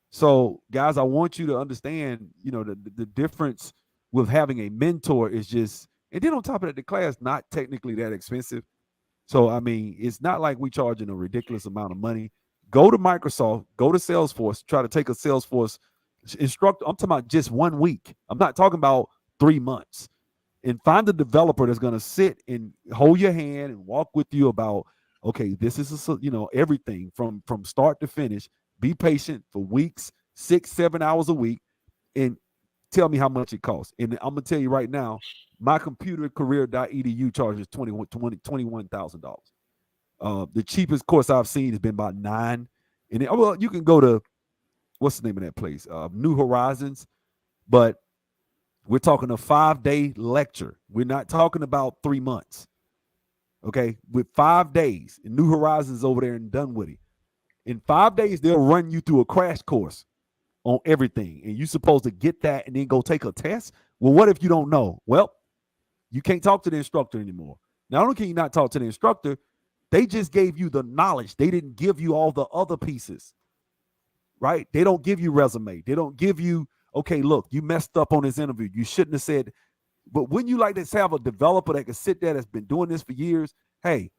Speaker 3: So, guys, I want you to understand, the difference with having a mentor is just, and then on top of that, the class not technically that expensive. So, I mean, it's not like we charging a ridiculous amount of money. Go to Microsoft, go to Salesforce, try to take a Salesforce instructor. I'm talking about just 1 week. I'm not talking about 3 months. And find a developer that's going to sit and hold your hand and walk with you about, okay, this is everything from start to finish. Be patient for weeks, 6-7 hours a week, and tell me how much it costs. And I'm gonna tell you right now, mycomputercareer.edu charges $21,000. The cheapest course I've seen has been about $9. And you can go to, what's the name of that place? New Horizons, but we're talking a 5-day lecture. We're not talking about 3 months. Okay, with 5 days, and New Horizons over there in Dunwoody. In 5 days, they'll run you through a crash course on everything, and you're supposed to get that and then go take a test. Well, what if you don't know? Well, you can't talk to the instructor anymore. Not only can you not talk to the instructor, they just gave you the knowledge. They didn't give you all the other pieces, right? They don't give you resume. They don't give you, okay, look, you messed up on this interview. You shouldn't have said. But when you like to have a developer that can sit there that's been doing this for years, hey,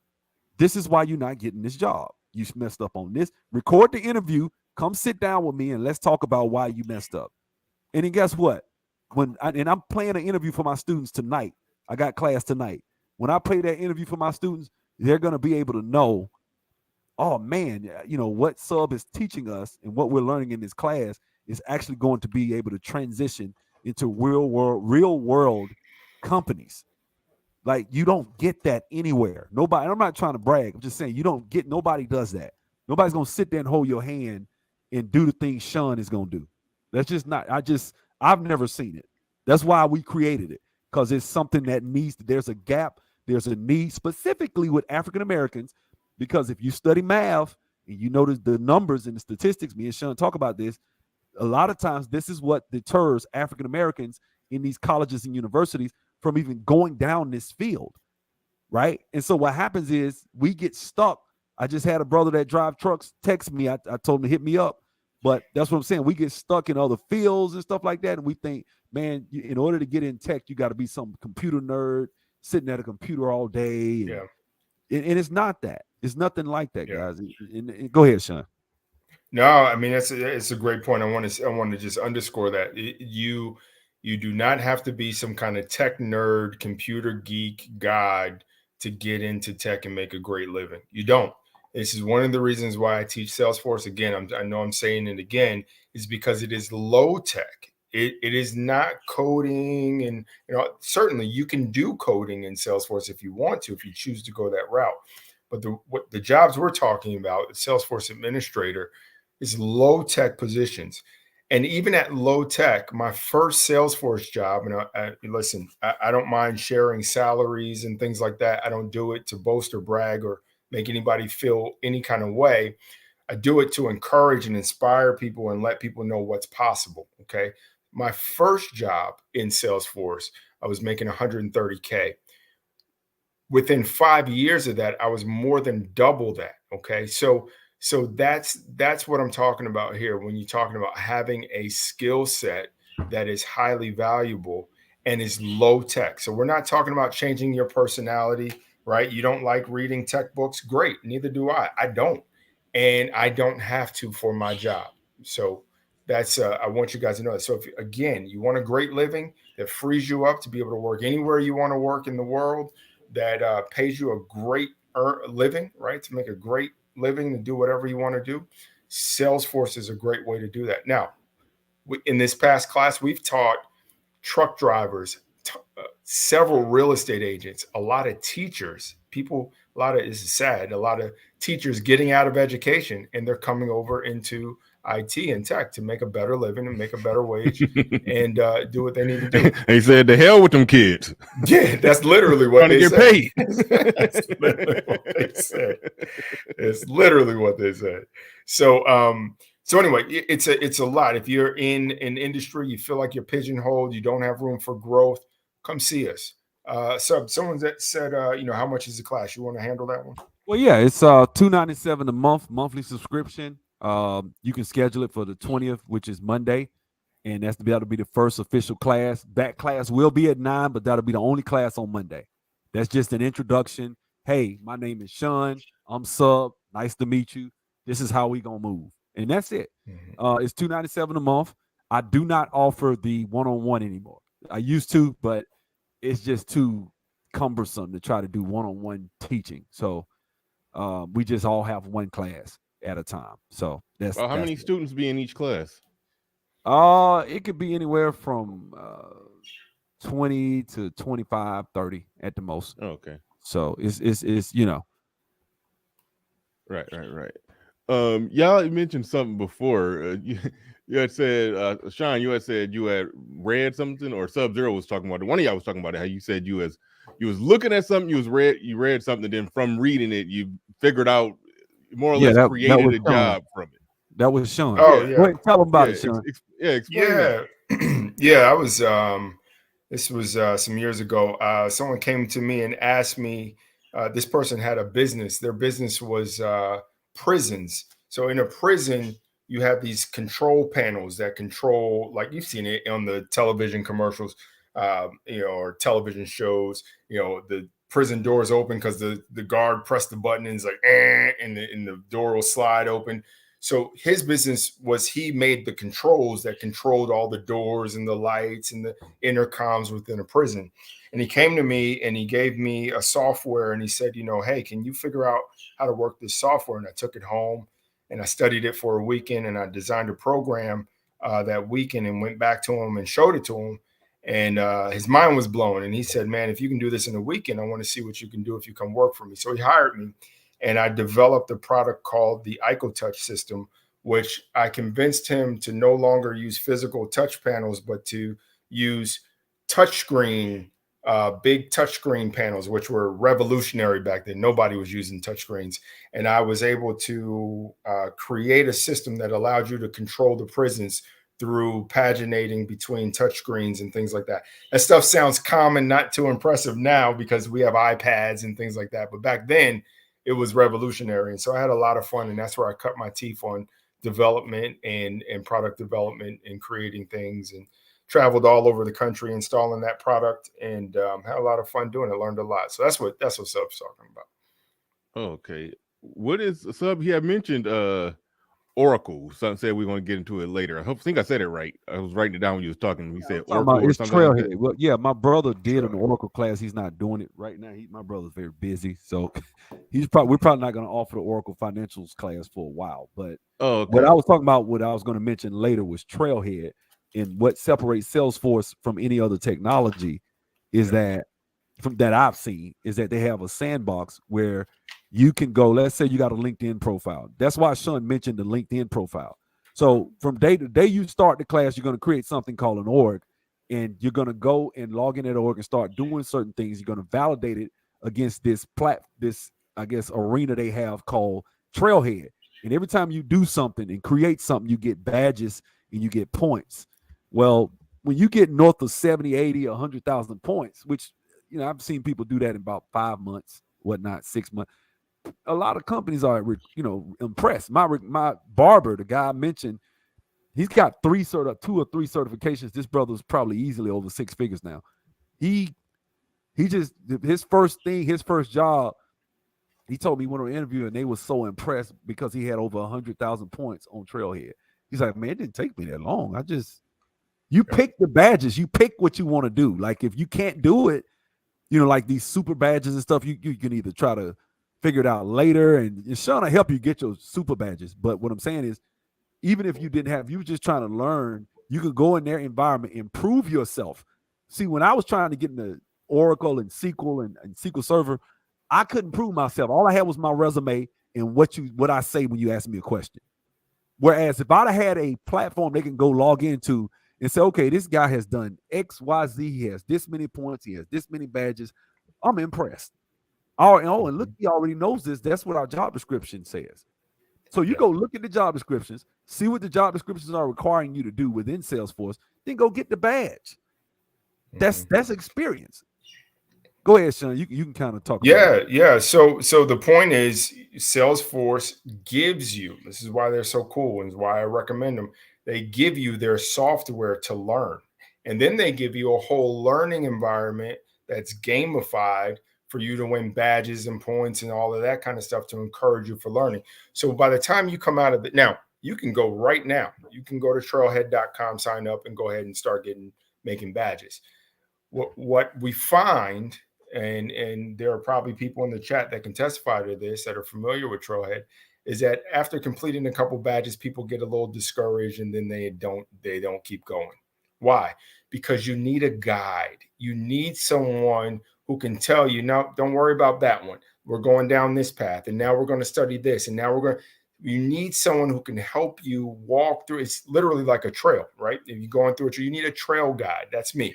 Speaker 3: this is why you're not getting this job. You messed up on this. Record the interview. Come sit down with me and let's talk about why you messed up. And then guess what? I'm playing an interview for my students tonight. I got class tonight. When I play that interview for my students, they're going to be able to know, oh man, what sub is teaching us and what we're learning in this class is actually going to be able to transition into real world companies. Like, you don't get that anywhere. Nobody, I'm not trying to brag. I'm just saying nobody does that. Nobody's going to sit there and hold your hand and do the things Sean is going to do. That's just not, I've never seen it. That's why we created it, because it's something that there's a gap, there's a need specifically with African Americans, because if you study math and you notice the numbers and the statistics, me and Sean talk about this, a lot of times this is what deters African Americans in these colleges and universities from even going down this field, right? And so what happens is we get stuck. I just had a brother that drive trucks text me. I told him to hit me up. But that's what I'm saying. We get stuck in other fields and stuff like that. And we think, man, in order to get in tech, you got to be some computer nerd sitting at a computer all day. And, and it's not that. It's nothing like that, guys. And go ahead, Sean.
Speaker 4: No, I mean, it's a great point. I want to just underscore that you do not have to be some kind of tech nerd, computer geek god to get into tech and make a great living. You don't. This is one of the reasons why I teach Salesforce. Again, I know I'm saying it again, is because it is low tech. It is not coding, and certainly you can do coding in Salesforce if you want to, if you choose to go that route. But the jobs we're talking about, the Salesforce administrator, is low tech positions. And even at low tech, my first Salesforce job, and listen, I don't mind sharing salaries and things like that. I don't do it to boast or brag or make anybody feel any kind of way. I do it to encourage and inspire people and let people know what's possible. Okay. My first job in Salesforce, I was making 130K. Within 5 years of that, I was more than double that. Okay. So that's what I'm talking about here when you're talking about having a skill set that is highly valuable and is low tech. So we're not talking about changing your personality, right? You don't like reading tech books. Great. Neither do I. I don't. And I don't have to for my job. So that's, I want you guys to know that. So if, again, you want a great living that frees you up to be able to work anywhere you want to work in the world, that pays you a great living, right? To make a great living, to do whatever you want to do. Salesforce is a great way to do that. Now, in this past class, we've taught truck drivers, several real estate agents, a lot of teachers, this is sad, a lot of teachers getting out of education and they're coming over into IT and tech to make a better living and make a better wage and do what they need to do.
Speaker 1: They said, "The hell with them kids."
Speaker 4: Yeah, that's literally what they
Speaker 1: get
Speaker 4: said.
Speaker 1: Paid.
Speaker 4: That's literally what they said. It's literally what they said. So anyway, it's a lot. If you're in an industry, you feel like you're pigeonholed, you don't have room for growth, come see us. So someone that said, how much is the class? You want to handle that one?
Speaker 3: Well, yeah, it's $297 a month, monthly subscription. You can schedule it for the 20th, which is Monday, and that'll be the first official class. That class will be at 9, but that'll be the only class on Monday. That's just an introduction. Hey, my name is Sean. I'm Sub. Nice to meet you. This is how we gonna move, and that's it. It's $297 a month. I do not offer the one-on-one anymore. I used to, but it's just too cumbersome to try to do one-on-one teaching. So we just all have one class at a time. So that's
Speaker 1: how many students be in each class?
Speaker 3: It could be anywhere from 20 to 25, 30 at the most.
Speaker 1: Okay.
Speaker 3: So it's
Speaker 1: Right. Y'all mentioned something before. You had said, Sean, you had said you had read something, or Sub-Zero was talking about it. One of y'all was talking about it. How you said you was looking at something, you read something, then from reading it, you figured out more or less created a job from it.
Speaker 3: That was Sean.
Speaker 4: Oh yeah.
Speaker 3: Go ahead, tell them about it, Sean.
Speaker 1: Explain that.
Speaker 4: Yeah. I was. This was some years ago. Someone came to me and asked me. This person had a business. Their business was prisons. So in a prison, you have these control panels that control, like you've seen it on the television commercials, or television shows. The prison doors open because the guard pressed the button and it's like, and the door will slide open. So his business was, he made the controls that controlled all the doors and the lights and the intercoms within a prison. And he came to me and he gave me a software and he said, hey, can you figure out how to work this software? And I took it home and I studied it for a weekend and I designed a program that weekend and went back to him and showed it to him. And his mind was blown. And he said, man, if you can do this in a weekend, I want to see what you can do if you come work for me. So he hired me. And I developed a product called the IcoTouch system, which I convinced him to no longer use physical touch panels, but to use touchscreen, big touchscreen panels, which were revolutionary back then. Nobody was using touchscreens. And I was able to create a system that allowed you to control the prisons through paginating between touchscreens and things like that. That stuff sounds common, not too impressive now because we have iPads and things like that. But back then, it was revolutionary. And so I had a lot of fun, and that's where I cut my teeth on development and product development and creating things, and traveled all over the country installing that product, and had a lot of fun doing it. Learned a lot. So that's what Sub's talking about.
Speaker 1: Okay. What is Sub? He had mentioned Oracle. Some said we're going to get into it later. I think I said it right. I was writing it down when you was talking. We said Oracle or
Speaker 3: it's
Speaker 1: something like that.
Speaker 3: Trailhead. Well, yeah, my brother did an Oracle class. He's not doing it right now. My brother's very busy, so we're probably not going to offer the Oracle Financials class for a while. But what I was talking about, what I was going to mention later, was Trailhead, and what separates Salesforce from any other technology is that I've seen is that they have a sandbox where you can go. Let's say you got a LinkedIn profile. That's why Sean mentioned the LinkedIn profile. So from day to day you start the class, you're going to create something called an org, and you're going to go and log in that org and start doing certain things. You're going to validate it against this I guess arena they have called Trailhead. And every time you do something and create something, you get badges and you get points. Well, when you get north of 70, 80, 100,000 points, which I've seen people do that in about 5 months, whatnot, 6 months. A lot of companies are, impressed. My barber, the guy I mentioned, he's got 2 or 3 certifications. This brother's probably easily over 6 figures now. He just, his first job, he told me he went on an interview and they were so impressed because he had over 100,000 points on Trailhead. He's like, man, it didn't take me that long. You pick the badges, you pick what you want to do. Like if you can't do it, like these super badges and stuff, you can either try to figure it out later, and it's trying to help you get your super badges. But what I'm saying is, even if you were just trying to learn, you could go in their environment, improve yourself. See, when I was trying to get into Oracle and SQL and SQL Server, I couldn't prove myself. All I had was my resume and what I say when you ask me a question. Whereas if I'd have had a platform they can go log into and say, okay, this guy has done X, Y, Z. He has this many points. He has this many badges. I'm impressed. And look, he already knows this. That's what our job description says. So you go look at the job descriptions, see what the job descriptions are requiring you to do within Salesforce, then go get the badge. That's experience. Go ahead, Sean. You can kind of talk about it.
Speaker 4: Yeah. So the point is, Salesforce gives you, this is why they're so cool and why I recommend them. They give you their software to learn. And then they give you a whole learning environment that's gamified for you to win badges and points and all of that kind of stuff to encourage you for learning. So by the time you come out of it, now you can go right now. You can go to trailhead.com, sign up, and go ahead and start making badges. What we find, and there are probably people in the chat that can testify to this that are familiar with Trailhead, is that after completing a couple badges, people get a little discouraged and then they don't keep going. Why? Because you need a guide. You need someone who can tell you, no, don't worry about that one. We're going down this path, and now we're going to study this, and now you need someone who can help you walk through. It's literally like a trail, right? If you're going through it, you need a trail guide. That's me.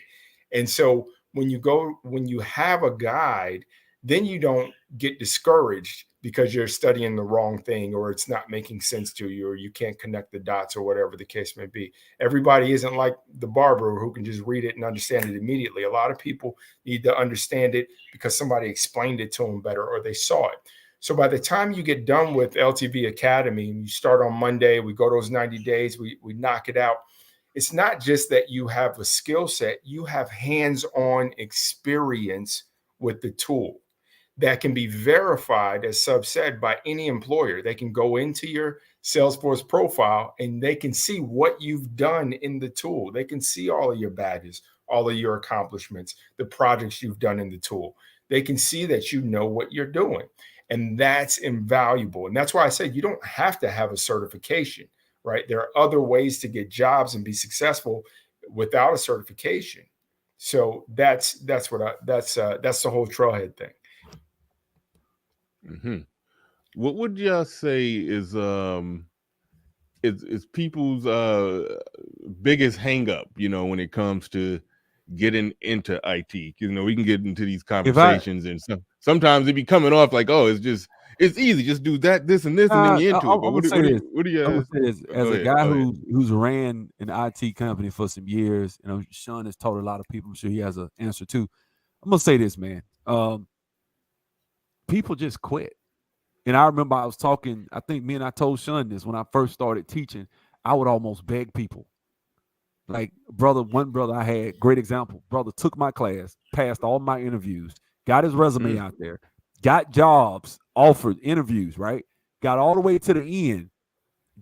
Speaker 4: And so when you have a guide, then you don't get discouraged because you're studying the wrong thing, or it's not making sense to you, or you can't connect the dots, or whatever the case may be. Everybody isn't like the barber who can just read it and understand it immediately. A lot of people need to understand it because somebody explained it to them better, or they saw it. So by the time you get done with LTV Academy and you start on Monday, we go those 90 days, we knock it out. It's not just that you have a skill set, you have hands-on experience with the tool that can be verified, as Sub said, by any employer. They can go into your Salesforce profile and they can see what you've done in the tool. They can see all of your badges, all of your accomplishments, the projects you've done in the tool. They can see that you know what you're doing. And that's invaluable. And that's why I say you don't have to have a certification, right? There are other ways to get jobs and be successful without a certification. So that's the whole Trailhead thing.
Speaker 1: Mm-hmm. What would y'all say is people's biggest hang up, when it comes to getting into IT? We can get into these conversations and sometimes it be coming off like, oh, it's easy, just do that, this and this, and then you're into it. But what do you
Speaker 3: as a guy who's ran an IT company for some years, Sean has told a lot of people, I'm sure he has an answer too. I'm gonna say this, man. People just quit. And I remember I was talking, I think I told Sean this when I first started teaching, I would almost beg people. Like one brother I had, great example. Brother took my class, passed all my interviews, got his resume out there, got jobs, offered interviews, right? Got all the way to the end,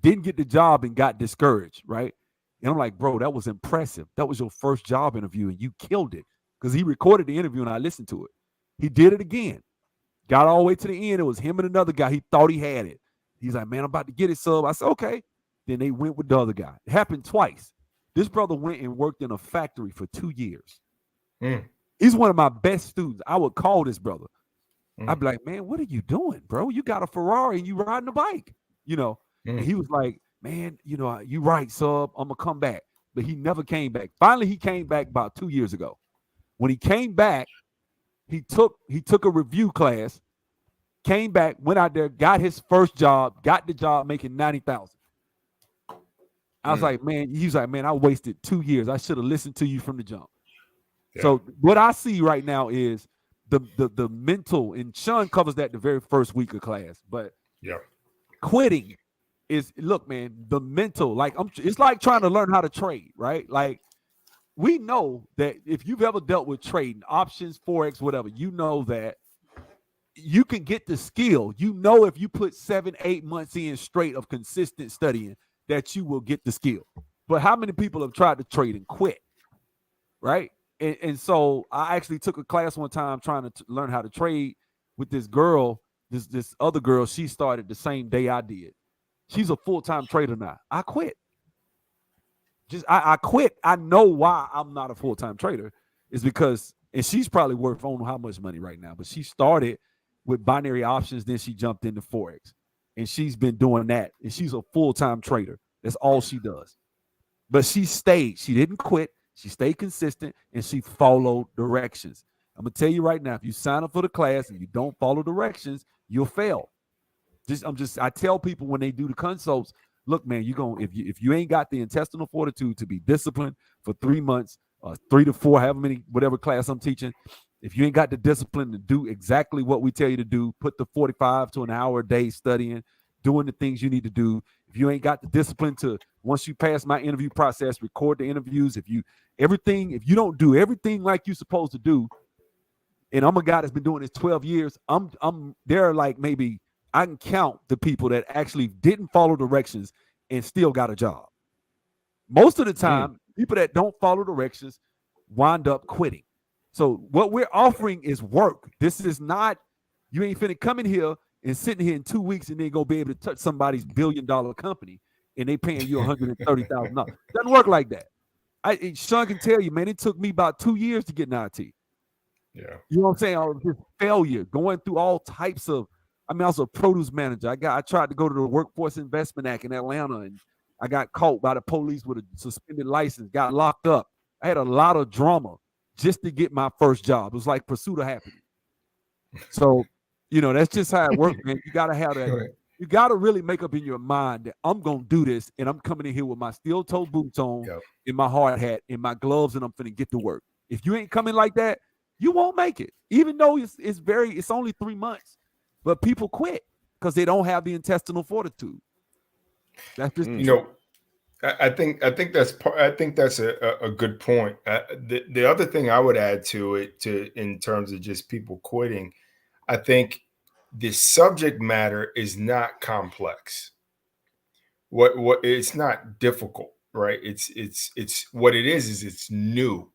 Speaker 3: didn't get the job and got discouraged, right? And I'm like, bro, that was impressive. That was your first job interview and you killed it. Because he recorded the interview and I listened to it. He did it again. Got all the way to the end. It was him and another guy. He thought he had it. He's like, man, I'm about to get it, sub. I said, okay. Then they went with the other guy. It happened twice. This brother went and worked in a factory for 2 years. He's one of my best students. I would call this brother. I'd be like, man, what are you doing, bro? You got a Ferrari and you riding a bike, you know? And he was like, man, you know, you right, sub. I'm going to come back. But he never came back. Finally, he came back about 2 years ago. When he came back, he took a review class, came back, went out there, got his first job, got the job making $90,000. I was like, man, he was like, man, I wasted 2 years. I should have listened to you from the jump. Yeah. So what I see right now is the mental, and Sean covers that the very first week of class, but quitting is, look, man, the mental, like it's like trying to learn how to trade, right? Like we know that if you've ever dealt with trading, options, Forex, whatever, you know that you can get the skill. You know, if you put 7-8 months in straight of consistent studying, that you will get the skill. But how many people have tried to trade and quit, right? And so I actually took a class one time trying to learn how to trade with this girl, this other girl. She started the same day I did. She's a full-time trader now. I quit. I quit. I know why I'm not a full-time trader is because, and she's probably worth, I don't know how much money right now, but she started with binary options. Then she jumped into Forex and she's been doing that. And she's a full-time trader. That's all she does. But she stayed. She didn't quit. She stayed consistent and she followed directions. I'm going to tell you right now, if you sign up for the class and you don't follow directions, you'll fail. I tell people when they do the consults, look, man, if you ain't got the intestinal fortitude to be disciplined for 3 months, 3 to 4, however many, whatever class I'm teaching, if you ain't got the discipline to do exactly what we tell you to do, put the 45 to an hour a day studying, doing the things you need to do. If you ain't got the discipline to, once you pass my interview process, record the interviews, if you don't do everything like you're supposed to do, and I'm a guy that's been doing this 12 years, there are like maybe I can count the people that actually didn't follow directions and still got a job. Most of the time, people that don't follow directions wind up quitting. So what we're offering is work. This is not, you ain't finna come in here and sitting here in 2 weeks and then go be able to touch somebody's $1 billion company and they paying you $130,000. Doesn't work like that. Sean can tell you, man, it took me about 2 years to get in IT.
Speaker 4: Yeah.
Speaker 3: You know what I'm saying? I was just failure, going through all types of, I was a produce manager. I tried to go to the Workforce Investment Act in Atlanta and I got caught by the police with a suspended license, got locked up. I had a lot of drama just to get my first job. It was like pursuit of happiness. So, that's just how it works, man. You got to have that. You got to really make up in your mind that I'm going to do this and I'm coming in here with my steel-toe boots on, in my hard hat, in my gloves, and I'm finna get to work. If you ain't coming like that, you won't make it. Even though it's only 3 months, but people quit because they don't have the intestinal fortitude. That's just
Speaker 4: I think that's a good point. The other thing I would add to it, in terms of just people quitting, I think the subject matter is not complex. What it's not difficult, right? It's what it is it's new.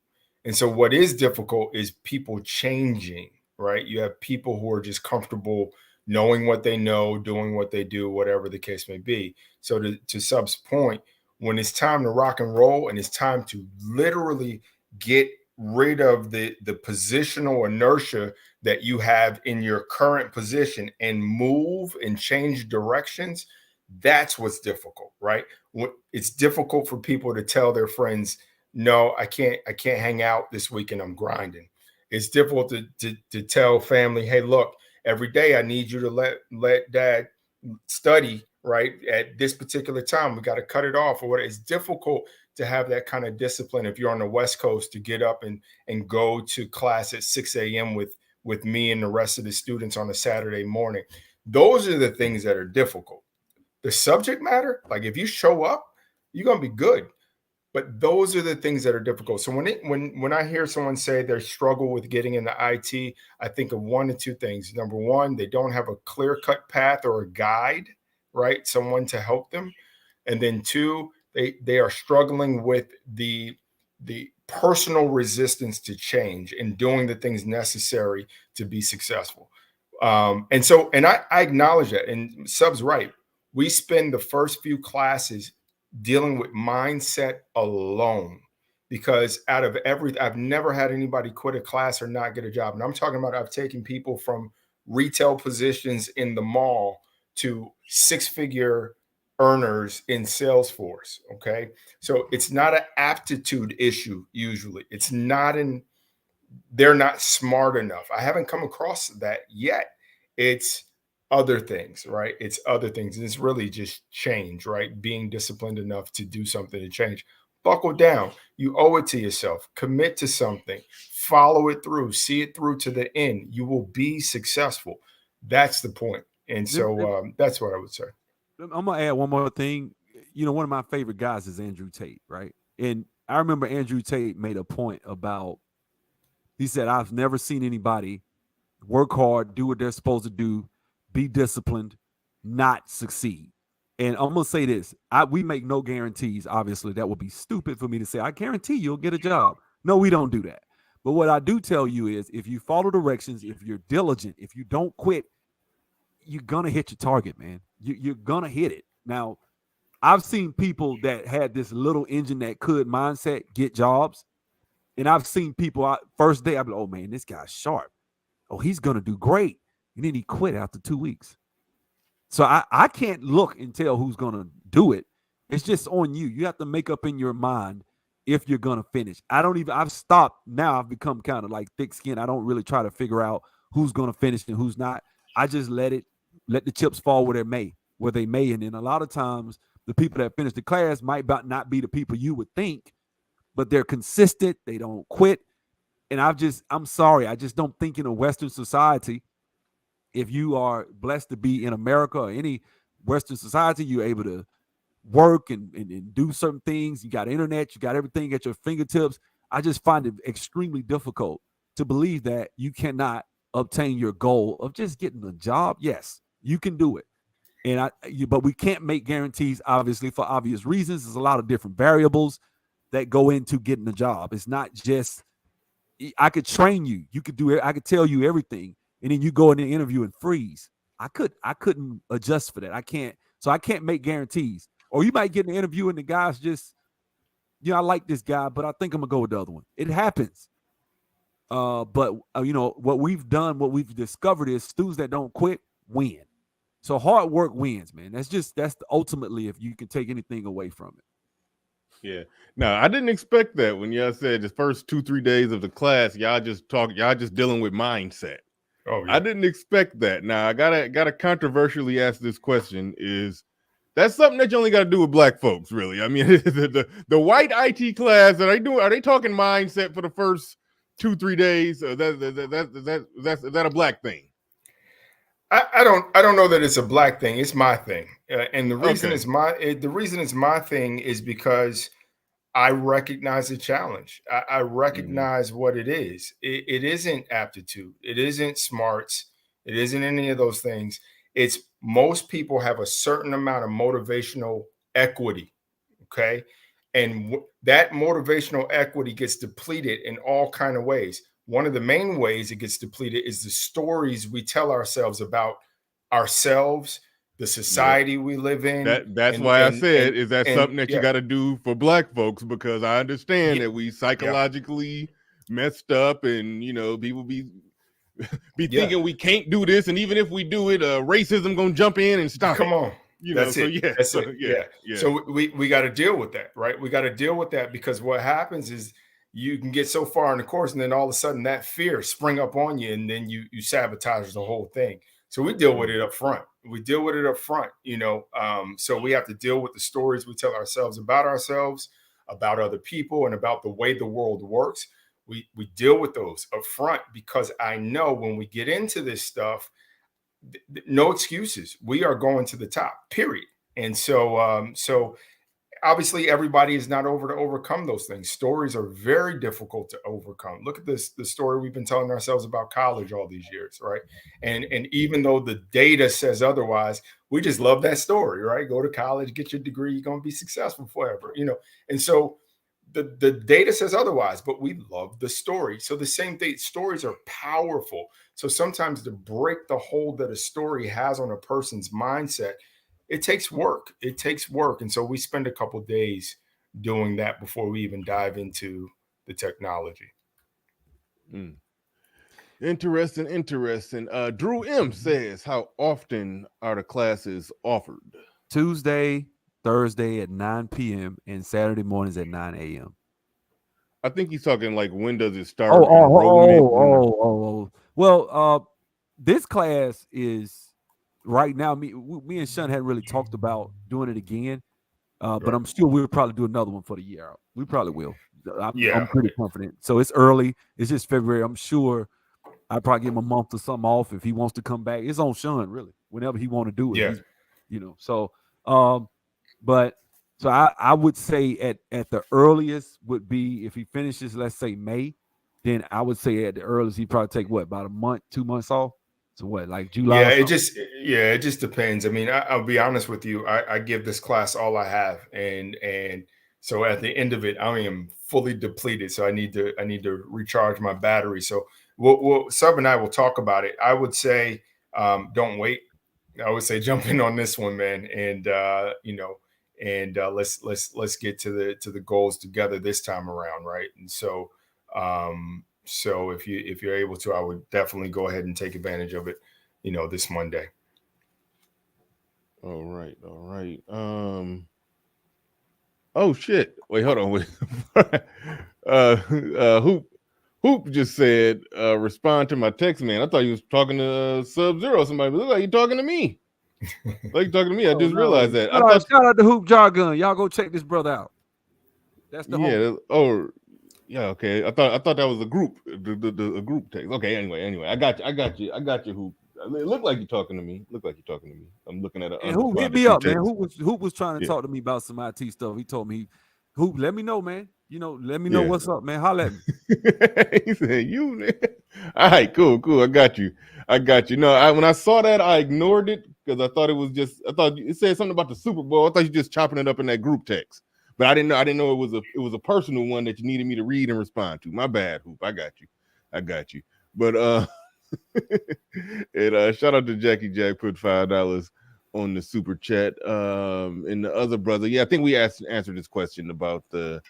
Speaker 4: And so what is difficult is people changing, right? You have people who are just comfortable knowing what they know, doing what they do, whatever the case may be. So to Sub's point, when it's time to rock and roll and it's time to literally get rid of the positional inertia that you have in your current position and move and change directions, that's what's difficult, right? It's difficult for people to tell their friends, no, I can't hang out this weekend, I'm grinding. It's difficult to tell family, hey, look, every day I need you to let dad study, right? At this particular time, we got to cut it off or what. It's difficult to have that kind of discipline if you're on the West Coast to get up and go to class at 6 a.m. with me and the rest of the students on a Saturday morning. Those are the things that are difficult. The subject matter, like if you show up, you're going to be good. But those are the things that are difficult. So when I hear someone say they struggle with getting into IT, I think of one of two things. Number one, they don't have a clear-cut path or a guide, right? Someone to help them. And then two, they are struggling with the personal resistance to change and doing the things necessary to be successful. And I acknowledge that. And Sub's right. We spend the first few classes dealing with mindset alone, because out of I've never had anybody quit a class or not get a job. And I'm talking about, I've taken people from retail positions in the mall to 6-figure earners in Salesforce. Okay. So it's not an aptitude issue. Usually it's not they're not smart enough. I haven't come across that yet. It's other things, right? It's other things. And it's really just change, right? Being disciplined enough to do something to change. Buckle down. You owe it to yourself. Commit to something. Follow it through. See it through to the end. You will be successful. That's the point. And so that's what I would say.
Speaker 3: I'm going to add one more thing. One of my favorite guys is Andrew Tate, right? And I remember Andrew Tate made a point about, he said, I've never seen anybody work hard, do what they're supposed to do, be disciplined, not succeed. And I'm going to say this. We make no guarantees, obviously. That would be stupid for me to say, I guarantee you'll get a job. No, we don't do that. But what I do tell you is, if you follow directions, if you're diligent, if you don't quit, you're going to hit your target, man. You're going to hit it. Now, I've seen people that had this little engine that could mindset get jobs. And I've seen people, first day, I'd be like, oh, man, this guy's sharp. Oh, he's going to do great. And then he quit after 2 weeks. So I can't look and tell who's going to do it. It's just on you. You have to make up in your mind if you're going to finish. I've stopped now. I've become kind of like thick skin. I don't really try to figure out who's going to finish and who's not. I just let the chips fall where they may. And then a lot of times the people that finish the class might not be the people you would think, but they're consistent. They don't quit. And I'm sorry. I just don't think in a Western society, if you are blessed to be in America or any Western society, you're able to work and do certain things. You got internet, you got everything at your fingertips. I just find it extremely difficult to believe that you cannot obtain your goal of just getting a job. Yes, you can do it. But we can't make guarantees, obviously, for obvious reasons. There's a lot of different variables that go into getting a job. It's not just, I could train you. You could do it. I could tell you everything. And then you go in the interview and freeze. I couldn't adjust for that. I can't. So I can't make guarantees. Or you might get an interview and the guy's just, I like this guy, but I think I'm gonna go with the other one. It happens. But what we've discovered is students that don't quit win. So hard work wins, man. That's ultimately, if you can take anything away from it.
Speaker 1: Yeah. No, I didn't expect that when y'all said the first 2-3 days of the class, y'all just dealing with mindset.
Speaker 4: Oh, yeah.
Speaker 1: I didn't expect that. Now I gotta controversially ask this question: is that's something that you only got to do with black folks, really? I mean, the white IT class are they talking mindset for the first 2-3 days? That's a black thing?
Speaker 4: I don't know that it's a black thing. It's my thing, and the reason it's my thing is because I recognize the challenge. I recognize what it is. It isn't aptitude. It isn't smarts. It isn't any of those things. It's most people have a certain amount of motivational equity. Okay. And that motivational equity gets depleted in all kinds of ways. One of the main ways it gets depleted is the stories we tell ourselves about ourselves, the society we live in.
Speaker 1: That's why I said, is that something that you got to do for black folks? Because I understand that we psychologically messed up, and people be thinking we can't do this, and even if we do it, racism gonna jump in and stop.
Speaker 4: Come on.
Speaker 1: That's it.
Speaker 4: So we got to deal with that, right? We got to deal with that, because what happens is you can get so far in the course, and then all of a sudden that fear spring up on you, and then you sabotage the whole thing. So we deal with it up front. So we have to deal with the stories we tell ourselves, about other people, and about the way the world works. We deal with those up front, because I know when we get into this stuff, no excuses. We are going to the top, period. And so, so obviously everybody is not over to overcome those things. Stories are very difficult to overcome. Look at the story we've been telling ourselves about college all these years, right? And even though the data says otherwise, we just love that story, right? Go to college, get your degree, you're going to be successful forever, And so the data says otherwise, but we love the story. So the same thing, stories are powerful. So sometimes to break the hold that a story has on a person's mindset, it takes work. It takes work. And so we spend a couple days doing that before we even dive into the technology.
Speaker 1: Interesting. Drew M says, how often are the classes offered?
Speaker 3: Tuesday, Thursday at 9 p.m. and Saturday mornings at 9 a.m.
Speaker 1: I think he's talking like, when does it start?
Speaker 3: Well, this class is right now. Me and Sean hadn't really talked about doing it again, but I'm sure we'll probably do another one for the year out. We probably will. I'm pretty confident. So it's early. It's just February. I'm sure I'd probably give him a month or something off if he wants to come back. It's on Sean, really. Whenever he want to do it, So, but so I would say at the earliest would be if he finishes, let's say May, then I would say at the earliest he'd probably take about a month, 2 months off. So what, like July?
Speaker 4: Yeah, it just depends. I mean, I'll be honest with you. I give this class all I have, and so at the end of it, I am fully depleted. So I need to recharge my battery. So Sub and I will talk about it. I would say don't wait. I would say jump in on this one, man, and let's get to the goals together this time around, right? And so so if you're able to, I would definitely go ahead and take advantage of it, this Monday.
Speaker 1: All right. Oh shit! Wait, hold on. Hoop just said, respond to my text, man. I thought you was talking to Sub-Zero, somebody, but look like you talking to me. Like you talking to me. I just realized that.
Speaker 3: Shout out to Hoop Jargon. Y'all go check this brother out. That's the
Speaker 1: homie. Okay. I thought that was a group, a group text. Okay. Anyway, I got you, Hoop. It looked like you're talking to me. I'm looking at it.
Speaker 3: And Hoop hit me up, man. Hoop was trying to talk to me about some IT stuff. He told me, Hoop, let me know, man. Let me know what's up, man. Holla at me.
Speaker 1: He said, you, man. All right, cool. I got you. No, when I saw that, I ignored it because I thought it said something about the Super Bowl. I thought you just chopping it up in that group text. But I didn't know it was a personal one that you needed me to read and respond to. My bad, Hoop. I got you. But and shout out to Jackie Jack, put $5 on the super chat. And the other brother, I think we answered this question about the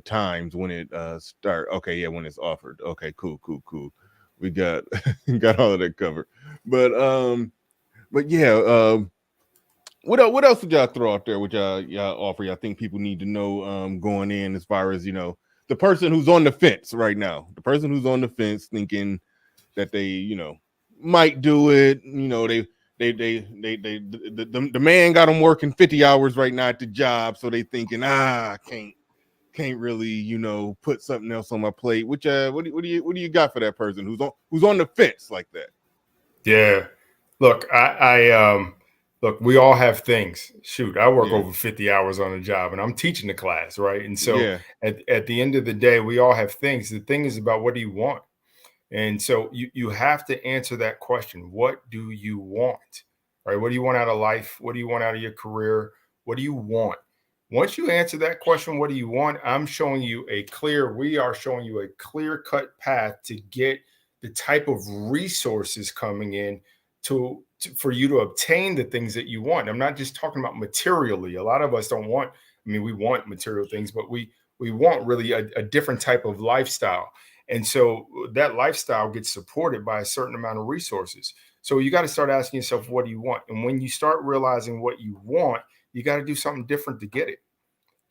Speaker 1: times when it start. Okay, when it's offered. Okay, cool. We got all of that covered. But what else would y'all throw out there? Which y'all offer? Y'all think people need to know going in, as far as the person who's on the fence right now, the person who's on the fence thinking that they might do it. The man got them working 50 hours right now at the job, so they thinking I can't really put something else on my plate. Which what do you got for that person who's on the fence like that?
Speaker 4: Yeah, look, look, we all have things. Shoot, I work over 50 hours on a job, and I'm teaching the class, right? And so at the end of the day, we all have things. The thing is about, what do you want? And so you have to answer that question. What do you want? Right? What do you want out of life? What do you want out of your career? What do you want? Once you answer that question, what do you want? We are showing you a clear-cut path to get the type of resources coming in for you to obtain the things that you want. I'm not just talking about materially. A lot of us don't want, we want material things, but we want really a different type of lifestyle. And so that lifestyle gets supported by a certain amount of resources. So you got to start asking yourself, what do you want? And when you start realizing what you want, you got to do something different to get it.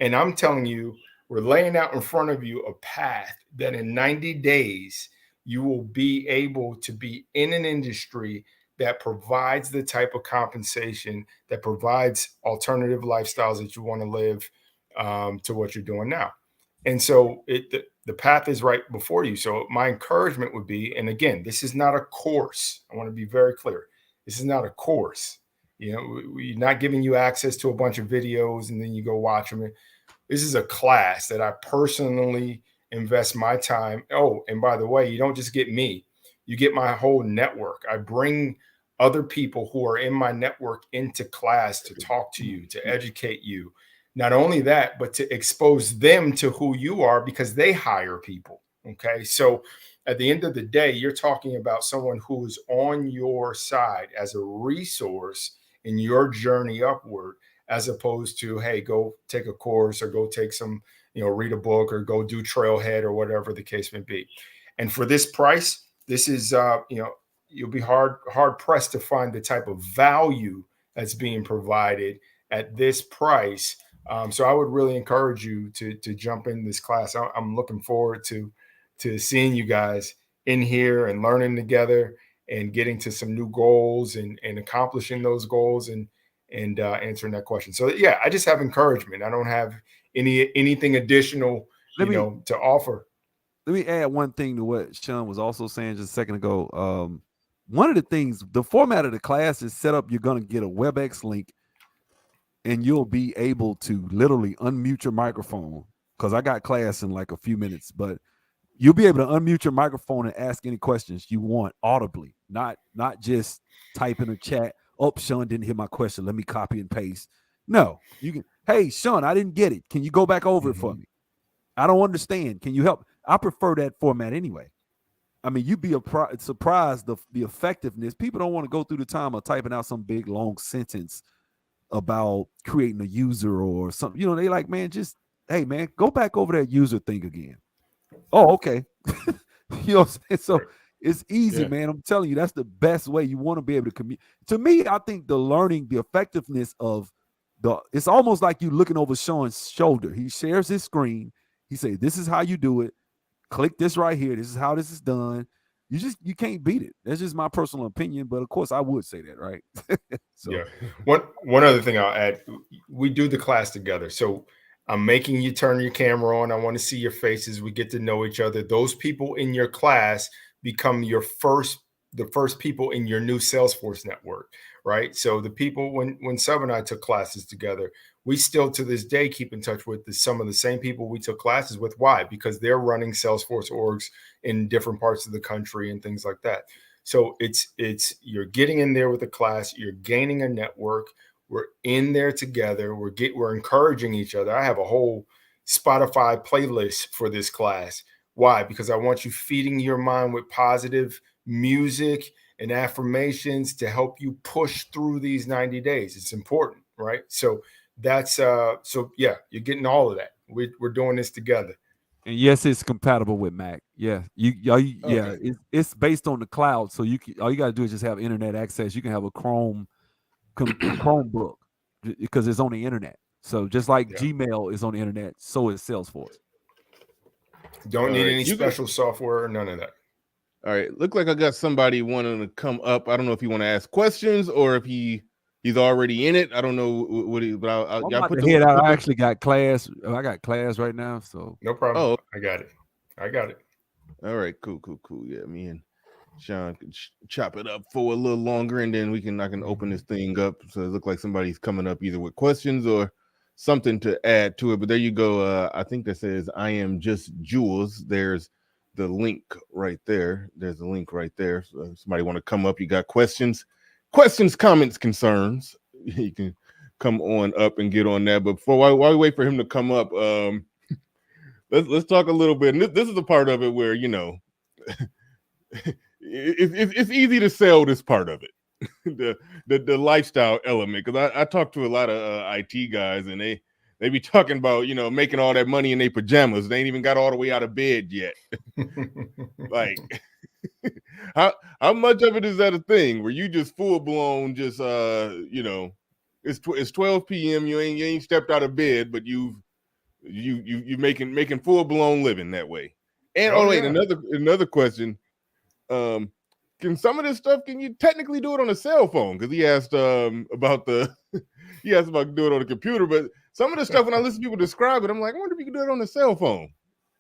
Speaker 4: And I'm telling you, we're laying out in front of you a path that in 90 days, you will be able to be in an industry that provides the type of compensation, that provides alternative lifestyles that you want to live to what you're doing now. And so the path is right before you. So my encouragement would be, and again, this is not a course. I want to be very clear. This is not a course. You know, we're not giving you access to a bunch of videos and then you go watch them. This is a class that I personally invest my time. Oh, and by the way, you don't just get me, you get my whole network. I bring other people who are in my network into class to talk to you, to educate you. Not only that, but to expose them to who you are because they hire people. Okay. So at the end of the day, you're talking about someone who is on your side as a resource in your journey upward, as opposed to, hey, go take a course or go take some, read a book or go do Trailhead or whatever the case may be. And for this price, this is, you'll be hard pressed to find the type of value that's being provided at this price. So I would really encourage you to jump in this class. I'm looking forward to seeing you guys in here and learning together and getting to some new goals and accomplishing those goals and answering that question. So yeah, I just have encouragement. I don't have anything additional, to offer.
Speaker 3: Let me add one thing to what Sean was also saying just a second ago. One of the things, the format of the class is set up, you're going to get a WebEx link and you'll be able to literally unmute your microphone, because I got class in like a few minutes, but you'll be able to unmute your microphone and ask any questions you want audibly, not just type in a chat. Oh, Sean didn't hear my question. Let me copy and paste. No, you can. Hey, Sean, I didn't get it. Can you go back over it for me? I don't understand. Can you help? I prefer that format anyway. I mean, you'd be surprised the effectiveness. People don't want to go through the time of typing out some big long sentence about creating a user or something. They like, man, just, hey, man, go back over that user thing again. Oh, okay. You know what I'm saying? So it's easy, man. I'm telling you, that's the best way. You want to be able to communicate. To me, I think the effectiveness of it's almost like you looking over Sean's shoulder. He shares his screen. He says, this is how you do it. Click this right here. This is how this is done. You can't beat it. That's just my personal opinion. But of course, I would say that, right? So
Speaker 4: yeah. One other thing I'll add, we do the class together. So I'm making you turn your camera on. I want to see your faces. We get to know each other. Those people in your class become the first people in your new Salesforce network, right? So the people, when Sub and I took classes together, we still to this day keep in touch with some of the same people we took classes with. Why? Because they're running Salesforce orgs in different parts of the country and things like that. So it's you're getting in there with the class, you're gaining a network. We're in there together. We're encouraging each other. I have a whole Spotify playlist for this class. Why? Because I want you feeding your mind with positive music and affirmations to help you push through these 90 days. It's important, right? So that's so yeah, you're getting all of that. We're doing this together.
Speaker 3: And yes, it's compatible with Mac. Yeah, okay. It's based on the cloud, so all you got to do is just have internet access. You can have a Chromebook because it's on the internet. So just like Gmail is on the internet, so is Salesforce.
Speaker 4: Don't need any special software or none of that.
Speaker 1: All right. Look like I got somebody wanting to come up. I don't know if you want to ask questions or if he's already in it. I don't know what he. But
Speaker 3: I'm about to head out. I actually got class. I got class right now, so
Speaker 4: no problem. Oh, I got it.
Speaker 1: All right. Cool. Yeah, me and Sean can chop it up for a little longer, and then I can open this thing up. So it looks like somebody's coming up either with questions or something to add to it. But there you go. I think that says I am just Jules. There's the link right there. There's a link right there. So if somebody want to come up, you got questions, comments, concerns, you can come on up and get on that. But while we wait for him to come up, let's talk a little bit. And this is a part of it where it's easy to sell this part of it, the lifestyle element, because I talk to a lot of IT guys and they be talking about making all that money in their pajamas. They ain't even got all the way out of bed yet. Like how much of it is that a thing where you just full blown just it's 12 p.m. you ain't stepped out of bed, but you making full blown living that way. And another question. Can some of this stuff, can you technically do it on a cell phone? Because he asked about doing it on a computer, but some of the stuff when I listen to people describe it, I'm like, I wonder if you can do it on a cell phone.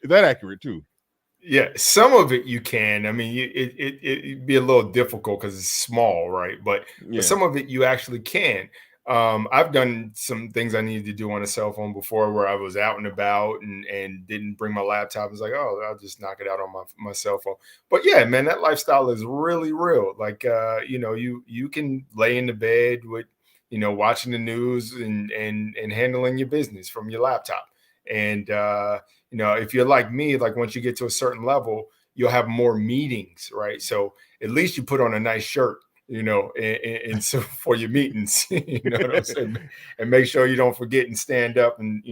Speaker 1: Is that accurate too?
Speaker 4: Yeah, some of it you can. I mean, it'd be a little difficult because it's small, right? But some of it you actually can. I've done some things I needed to do on a cell phone before where I was out and about and didn't bring my laptop. I was like, oh, I'll just knock it out on my cell phone. But yeah, man, that lifestyle is really real. Like, you can lay in the bed with, watching the news and handling your business from your laptop. And if you're like me, like once you get to a certain level, you'll have more meetings, right? So at least you put on a nice shirt, and so for your meetings, you know what I'm saying? And make sure you don't forget and stand up and,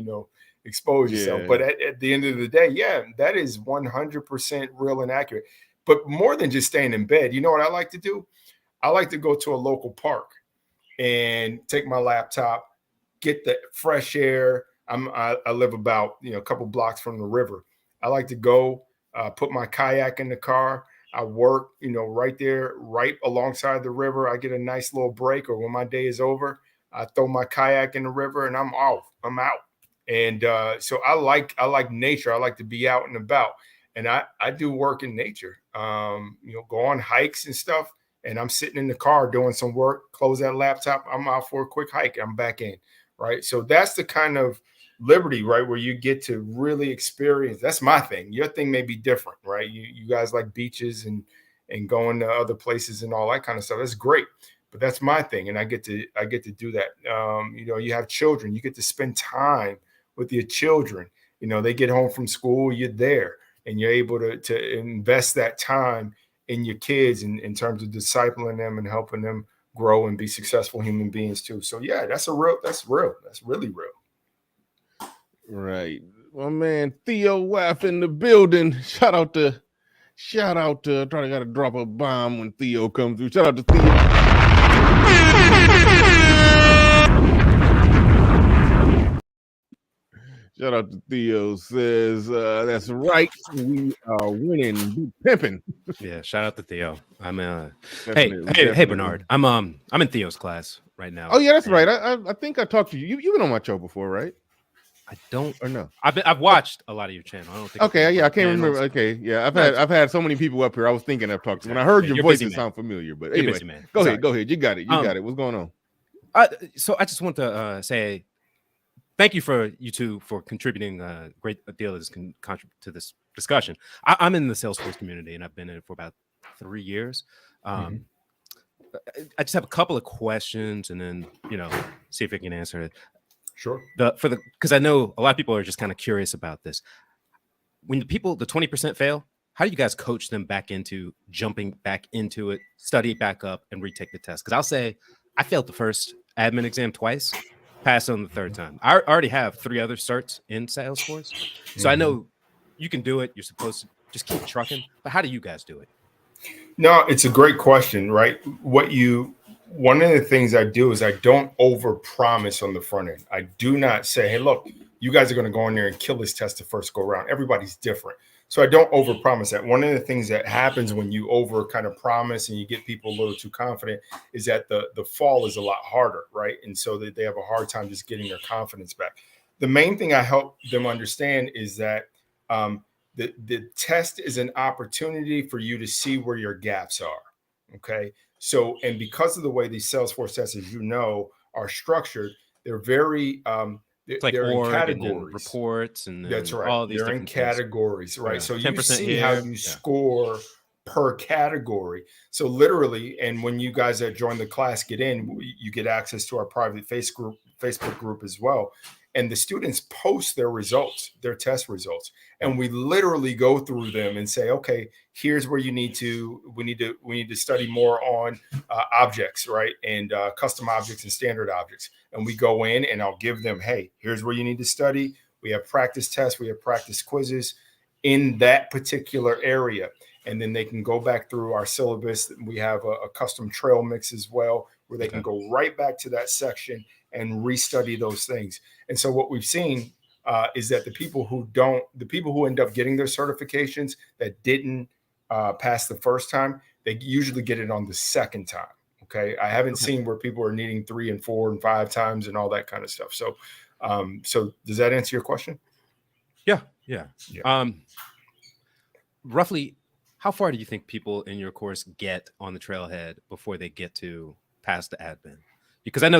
Speaker 4: expose yourself. But at the end of the day, yeah, that is 100% real and accurate. But more than just staying in bed, you know what I like to do? I like to go to a local park and take my laptop, get the fresh air. I live about a couple blocks from the river. I like to go put my kayak in the car. I work right there, right alongside the river. I get a nice little break, or when my day is over, I throw my kayak in the river and I'm off. I'm out. And so I like nature. I like to be out and about, and I do work in nature. Go on hikes and stuff. And I'm sitting in the car doing some work. Close that laptop. I'm out for a quick hike. I'm back in. Right. So that's the kind of liberty, right, where you get to really experience. That's my thing. Your thing may be different, right? You guys like beaches and going to other places and all that kind of stuff. That's great, but that's my thing, and I get to do that. You have children. You get to spend time with your children. They get home from school. You're there, and you're able to invest that time in your kids in terms of discipling them and helping them grow and be successful human beings too. So yeah, that's real. That's really real.
Speaker 1: Right. My man Theo Waff in the building. Shout out to I'm trying to drop a bomb when Theo comes through. Shout out to Theo. Shout out to Theo. Says that's right. We are winning. Be pimping.
Speaker 5: Yeah, shout out to Theo. I'm hey Bernard. I'm in Theo's class right now.
Speaker 1: Oh yeah, that's right. I think I talked to you. You've been on my show before, right?
Speaker 5: I don't
Speaker 1: or no.
Speaker 5: I've watched a lot of your channel. I don't think.
Speaker 1: Okay, yeah, I can't remember. Okay, yeah, I've had so many people up here. I was thinking I've talked to. When I heard your voice, it sounded familiar. But anyway,
Speaker 5: busy, man.
Speaker 1: Go ahead. You got it. What's going
Speaker 5: on? So I just want to say thank you for you two for contributing a great deal to this discussion. I'm in the Salesforce community and I've been in it for about 3 years. I just have a couple of questions and then see if I can answer it.
Speaker 4: Sure.
Speaker 5: Because I know a lot of people are just kind of curious about this. When the 20% fail, how do you guys coach them back into jumping back into it, study back up, and retake the test? Because I'll say I failed the first admin exam twice, passed on the third time. I already have 3 other certs in Salesforce, so I know you can do it. You're supposed to just keep trucking. But how do you guys do it?
Speaker 4: No, it's a great question, right? One of the things I do is I don't overpromise on the front end. I do not say, hey, look, you guys are going to go in there and kill this test the first go around. Everybody's different. So I don't overpromise that. One of the things that happens when you over kind of promise and you get people a little too confident is that the fall is a lot harder, right? And so that they have a hard time just getting their confidence back. The main thing I help them understand is that the test is an opportunity for you to see where your gaps are, okay? So, and because of the way these Salesforce tests, as you know, are structured, they're very, they're in categories.
Speaker 5: And reports and
Speaker 4: that's right.
Speaker 5: All these
Speaker 4: they're in categories, right? Yeah. So you see
Speaker 5: here.
Speaker 4: How you score per category. So literally, and when you guys that join the class get in, you get access to our private Facebook group as well. And the students post their results, their test results. And we literally go through them and say, okay, here's where we need to study more on objects, right? And custom objects and standard objects. And we go in and I'll give them, hey, here's where you need to study. We have practice tests. We have practice quizzes in that particular area. And then they can go back through our syllabus. We have a custom trail mix as well, where they can go right back to that section and restudy those things. And so what we've seen is that the people who end up getting their certifications that didn't pass the first time, they usually get it on the second time. Okay. I haven't seen where people are needing 3 and 4 and 5 times and all that kind of stuff. So, so does that answer your question?
Speaker 5: Yeah. Yeah.
Speaker 4: Yeah.
Speaker 5: Roughly, how far do you think people in your course get on the trailhead before they get to past the admin? Because I know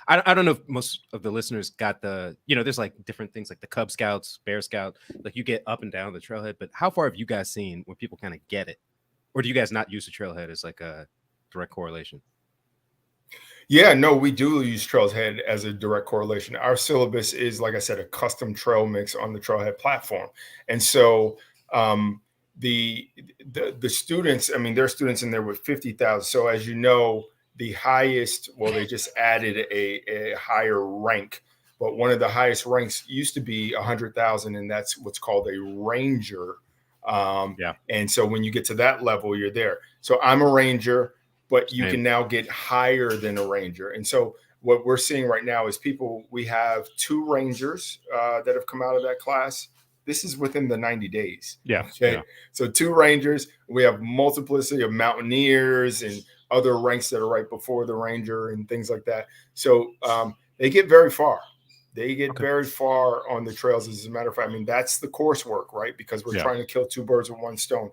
Speaker 5: I don't know if most of the listeners got there's like different things like the Cub Scouts, Bear Scout, like you get up and down the trailhead, but how far have you guys seen where people kind of get it? Or do you guys not use the trailhead as like a direct correlation?
Speaker 4: Yeah, no, we do use Trailhead as a direct correlation. Our syllabus is, like I said, a custom trail mix on the Trailhead platform. And so the students, I mean, there are students in there with 50,000. So as you know, the highest, well, they just added a higher rank, but one of the highest ranks used to be 100,000, and that's what's called a ranger. And so when you get to that level, you're there. So I'm a ranger, but you can now get higher than a ranger. And so what we're seeing right now is we have 2 rangers that have come out of that class. This is within the 90 days.
Speaker 5: Yeah.
Speaker 4: Okay. Yeah. So 2 rangers, we have multiplicity of mountaineers and other ranks that are right before the ranger and things like that. So they get very far. They get very far on the trails. As a matter of fact, I mean, that's the coursework, right? Because we're trying to kill 2 birds with 1 stone.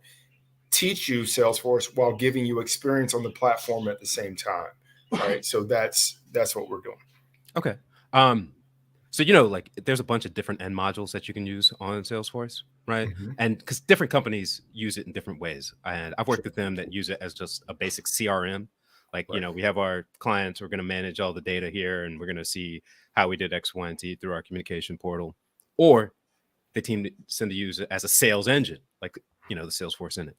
Speaker 4: Teach you Salesforce while giving you experience on the platform at the same time, right? So that's what we're doing.
Speaker 5: Okay. So like there's a bunch of different end modules that you can use on Salesforce, right?
Speaker 4: Mm-hmm.
Speaker 5: And because different companies use it in different ways, and I've worked with them that use it as just a basic CRM. Like we have our clients, we're going to manage all the data here, and we're going to see how we did X, Y, and Z through our communication portal, or they tend to use it as a sales engine, like the Salesforce in it.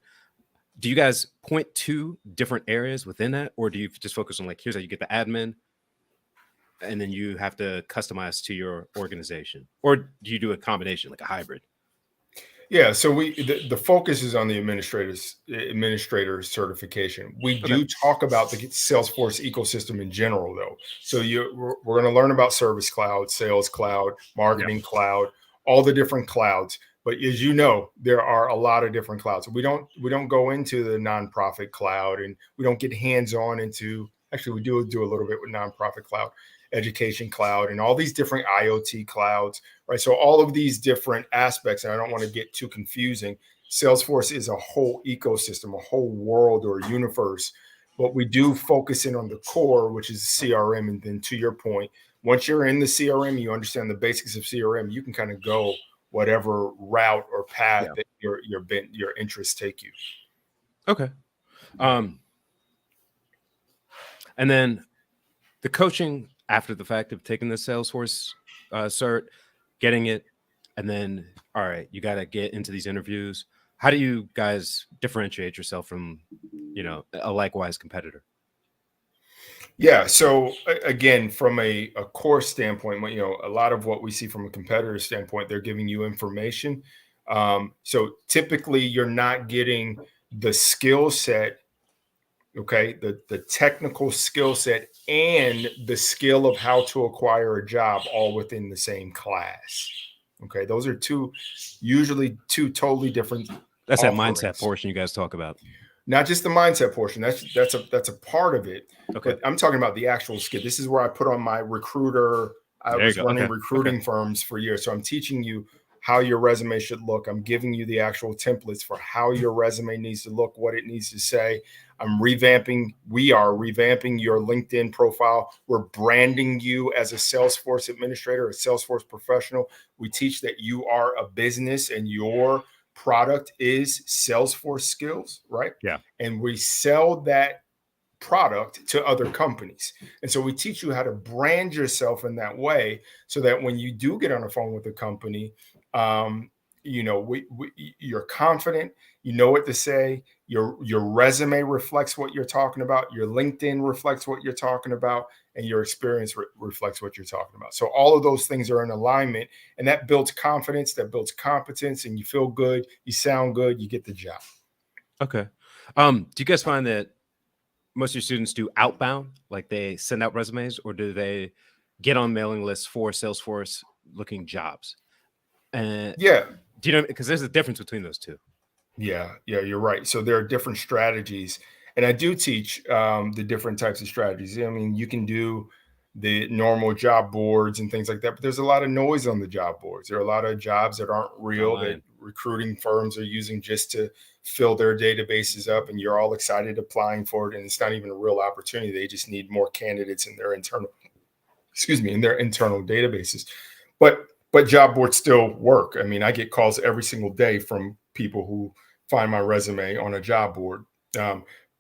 Speaker 5: Do you guys point to different areas within that, or do you just focus on like, here's how you get the admin, and then you have to customize to your organization, or do you do a combination, like a hybrid?
Speaker 4: Yeah, so the focus is on the administrator certification. We do talk about the Salesforce ecosystem in general, though. So we're going to learn about Service Cloud, Sales Cloud, Marketing Cloud, all the different clouds. But as you know, there are a lot of different clouds. We don't go into the nonprofit cloud, and we don't get hands-on into. Actually, we do a little bit with nonprofit cloud, education cloud, and all these different IoT clouds, right? So all of these different aspects, and I don't want to get too confusing. Salesforce is a whole ecosystem, a whole world or universe. But we do focus in on the core, which is CRM, and then to your point, once you're in the CRM, you understand the basics of CRM. You can kind of go whatever route or path that your interests take you.
Speaker 5: Okay. And then the coaching after the fact of taking the Salesforce cert, getting it, and then, all right, you got to get into these interviews. How do you guys differentiate yourself from, a likewise competitor?
Speaker 4: Yeah. So again, from a course standpoint, a lot of what we see from a competitor standpoint, they're giving you information. So typically you're not getting the skill set, okay, the technical skill set and the skill of how to acquire a job all within the same class. Okay. Those are usually two totally different.
Speaker 5: That's offerings. That mindset portion you guys talk about.
Speaker 4: Not just the mindset portion. That's a part of it. Okay. But I'm talking about the actual skill. This is where I put on my recruiter. I was running recruiting firms for years. So I'm teaching you how your resume should look. I'm giving you the actual templates for how your resume needs to look, what it needs to say. We are revamping your LinkedIn profile. We're branding you as a Salesforce administrator, a Salesforce professional. We teach that you are a business and your product is Salesforce skills, right?
Speaker 5: Yeah.
Speaker 4: And we sell that product to other companies. And so we teach you how to brand yourself in that way so that when you do get on the phone with a company, you're confident, you know what to say, your resume reflects what you're talking about, your LinkedIn reflects what you're talking about, and your experience reflects what you're talking about. So all of those things are in alignment, and that builds confidence, that builds competence, and you feel good, you sound good, you get the job.
Speaker 5: Okay. Do you guys find that most of your students do outbound, like they send out resumes, or do they get on mailing lists for Salesforce looking jobs? Do you know, because there's a difference between those two.
Speaker 4: Yeah, you're right. So there are different strategies, and I do teach the different types of strategies. I mean, you can do the normal job boards and things like that. But there's a lot of noise on the job boards. There are a lot of jobs that aren't real that recruiting firms are using just to fill their databases up, and you're all excited applying for it, and it's not even a real opportunity. They just need more candidates in their internal databases. But job boards still work. I mean, I get calls every single day from people who find my resume on a job board.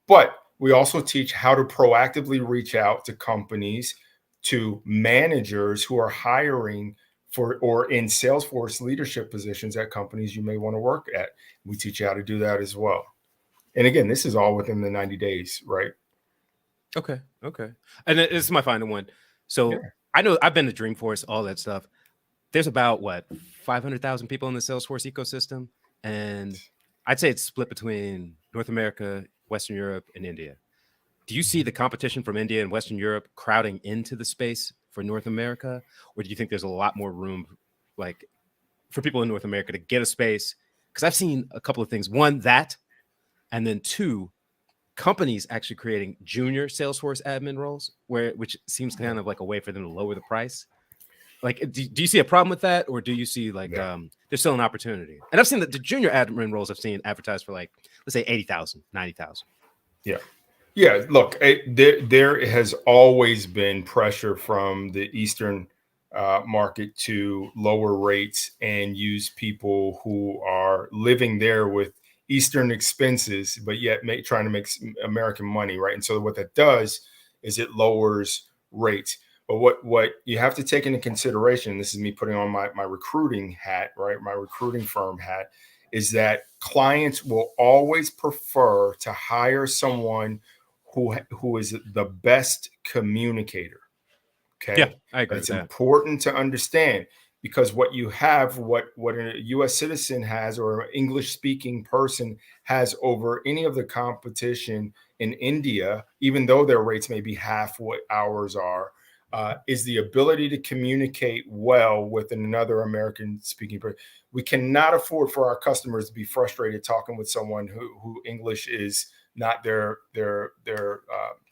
Speaker 4: But we also teach how to proactively reach out to companies, to managers who are hiring for or in Salesforce leadership positions at companies you may want to work at. We teach you how to do that as well. And again, this is all within the 90 days, right?
Speaker 5: Okay. And this is my final one. So I know I've been to Dreamforce, all that stuff. There's about 500,000 people in the Salesforce ecosystem, and I'd say it's split between North America, Western Europe, and India. Do you see the competition from India and Western Europe crowding into the space for North America, or do you think there's a lot more room, like, for people in North America to get a space? Because I've seen a couple of things. One, that, and then two, companies actually creating junior Salesforce admin roles, which seems kind of like a way for them to lower the price. Like, do you see a problem with that, or do you see there's still an opportunity? And I've seen that the junior admin roles I've seen advertised for, like, let's say 80,000, 90,000.
Speaker 4: Yeah. Look, there has always been pressure from the Eastern market to lower rates and use people who are living there with Eastern expenses, but yet trying to make American money, right? And so what that does is it lowers rates. But what you have to take into consideration, this is me putting on my recruiting hat, right? My recruiting firm hat, is that clients will always prefer to hire someone who is the best communicator. Okay.
Speaker 5: Yeah, I agree.
Speaker 4: That's important to understand, because what you have, what a U.S. citizen has, or an English-speaking person has over any of the competition in India, even though their rates may be half what ours are, is the ability to communicate well with another American-speaking person. We cannot afford for our customers to be frustrated talking with someone who English is not their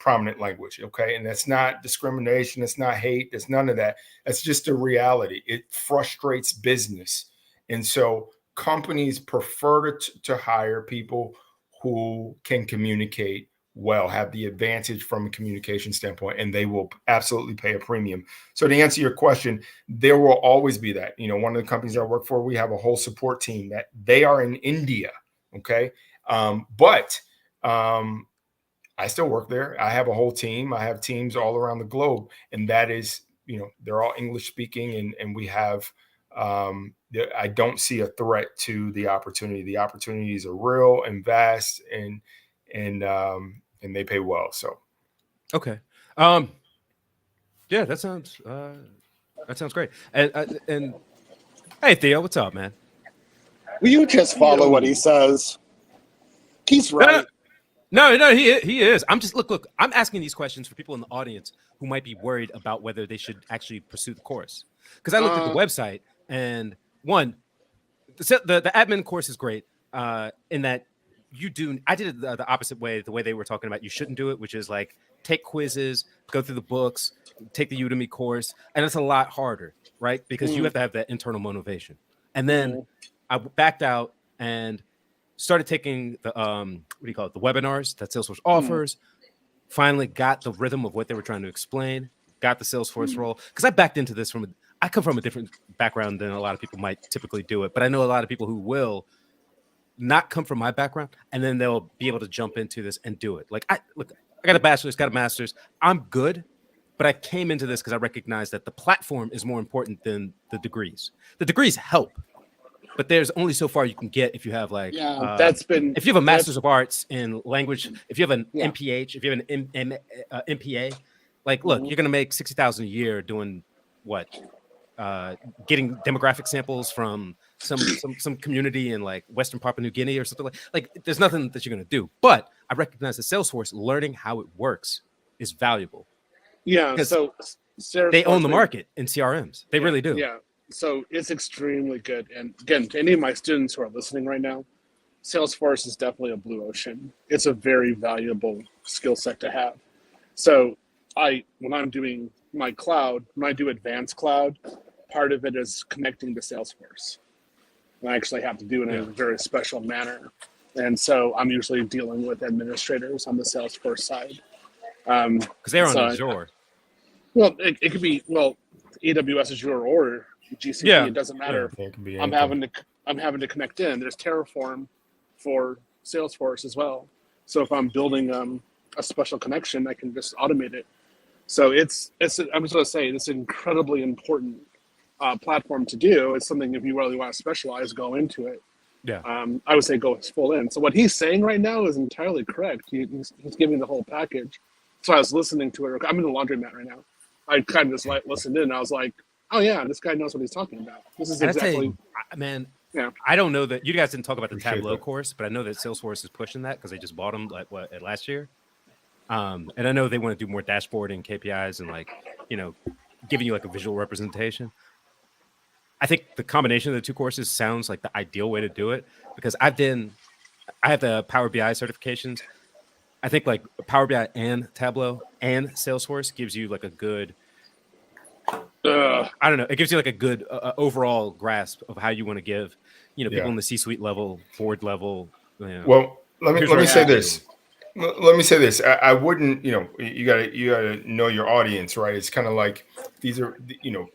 Speaker 4: prominent language. Okay. And that's not discrimination. It's not hate. It's none of that. That's just a reality. It frustrates business. And so companies prefer to hire people who can communicate well, have the advantage from a communication standpoint, and they will absolutely pay a premium. So to answer your question, there will always be that. One of the companies I work for, we have a whole support team that they are in India. Okay. But I still work there. I have a whole team. I have teams all around the globe, and that is, they're all English speaking, and we have, I don't see a threat to the opportunity. The opportunities are real and vast, and they pay well. So,
Speaker 5: okay. Yeah, that sounds great. And hey, Theo, what's up, man?
Speaker 6: Will you just follow what he says? He's right.
Speaker 5: No, he is. I'm just look. I'm asking these questions for people in the audience who might be worried about whether they should actually pursue the course. Because I looked at the website, and one, the admin course is great in that you do. I did it the opposite way, the way they were talking about you shouldn't do it, which is like take quizzes, go through the books, take the Udemy course, and it's a lot harder, right? Because you have to have that internal motivation. And then I backed out and started taking the the webinars that Salesforce offers. Finally got the rhythm of what they were trying to explain, got the Salesforce role, because I backed into this I come from a different background than a lot of people might typically do it, but I know a lot of people who will not come from my background, and then they'll be able to jump into this and do it. Like I got a bachelor's, got a master's, I'm good, but I came into this because I recognized that the platform is more important than the degrees. The degrees help, but there's only so far you can get if you have if you have a master's of arts in language, if you have an MPH, if you have an MPA, look, you're going to make $60,000 a year doing what? Getting demographic samples from some community in like Western Papua New Guinea or something like there's nothing that you're going to do. But I recognize that Salesforce learning how it works is valuable.
Speaker 6: Yeah. So
Speaker 5: they own the market in CRMs. They really do.
Speaker 6: Yeah. So it's extremely good. And again, to any of my students who are listening right now, Salesforce is definitely a blue ocean. It's a very valuable skill set to have. So when I'm doing my cloud, when I do advanced cloud, part of it is connecting to Salesforce. And I actually have to do it in a very special manner. And so I'm usually dealing with administrators on the Salesforce side.
Speaker 5: Because they're on Azure.
Speaker 6: Well, it could be, AWS Azure or GCP.
Speaker 5: Yeah.
Speaker 6: It doesn't matter.
Speaker 4: Yeah, it can be
Speaker 6: I'm having to connect in. There's Terraform for Salesforce as well. So if I'm building a special connection, I can just automate it. So I'm just going to say it's an incredibly important platform to do. It's something, if you really want to specialize, go into it.
Speaker 5: Yeah.
Speaker 6: I would say go full in. So what he's saying right now is entirely correct. He's giving the whole package. So I was listening to it. I'm in the laundromat right now. I kind of just listened in. And I was like, oh yeah, this guy knows what he's talking about. This is exactly.
Speaker 5: Man,
Speaker 6: yeah.
Speaker 5: I don't know that you guys didn't talk about the Tableau
Speaker 4: that.
Speaker 5: course, but I know that Salesforce is pushing that because they just bought them last year. And I know they want to do more dashboarding, KPIs, and giving you like a visual representation. I think the combination of the two courses sounds like the ideal way to do it because I have the Power BI certifications. I think like Power BI and Tableau and Salesforce gives you like a good, I don't know, it gives you like a good overall grasp of how you want to give, people in the C-suite level, board level.
Speaker 4: Well, let me say this. Let me say this. I wouldn't, you gotta know your audience, right? It's kind of like these are,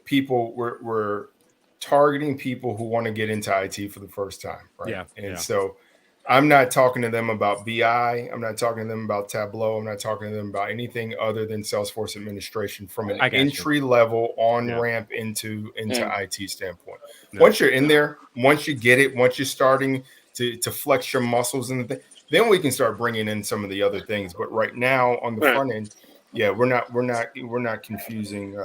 Speaker 4: people we're targeting people who want to get into IT for the first time, right?
Speaker 5: Yeah.
Speaker 4: And so I'm not talking to them about BI. I'm not talking to them about Tableau. I'm not talking to them about anything other than Salesforce administration from an entry level on ramp into IT standpoint. Yeah. Once you're in there, once you get it, once you're starting to flex your muscles and then we can start bringing in some of the other things. But right now on the front end, we're not confusing.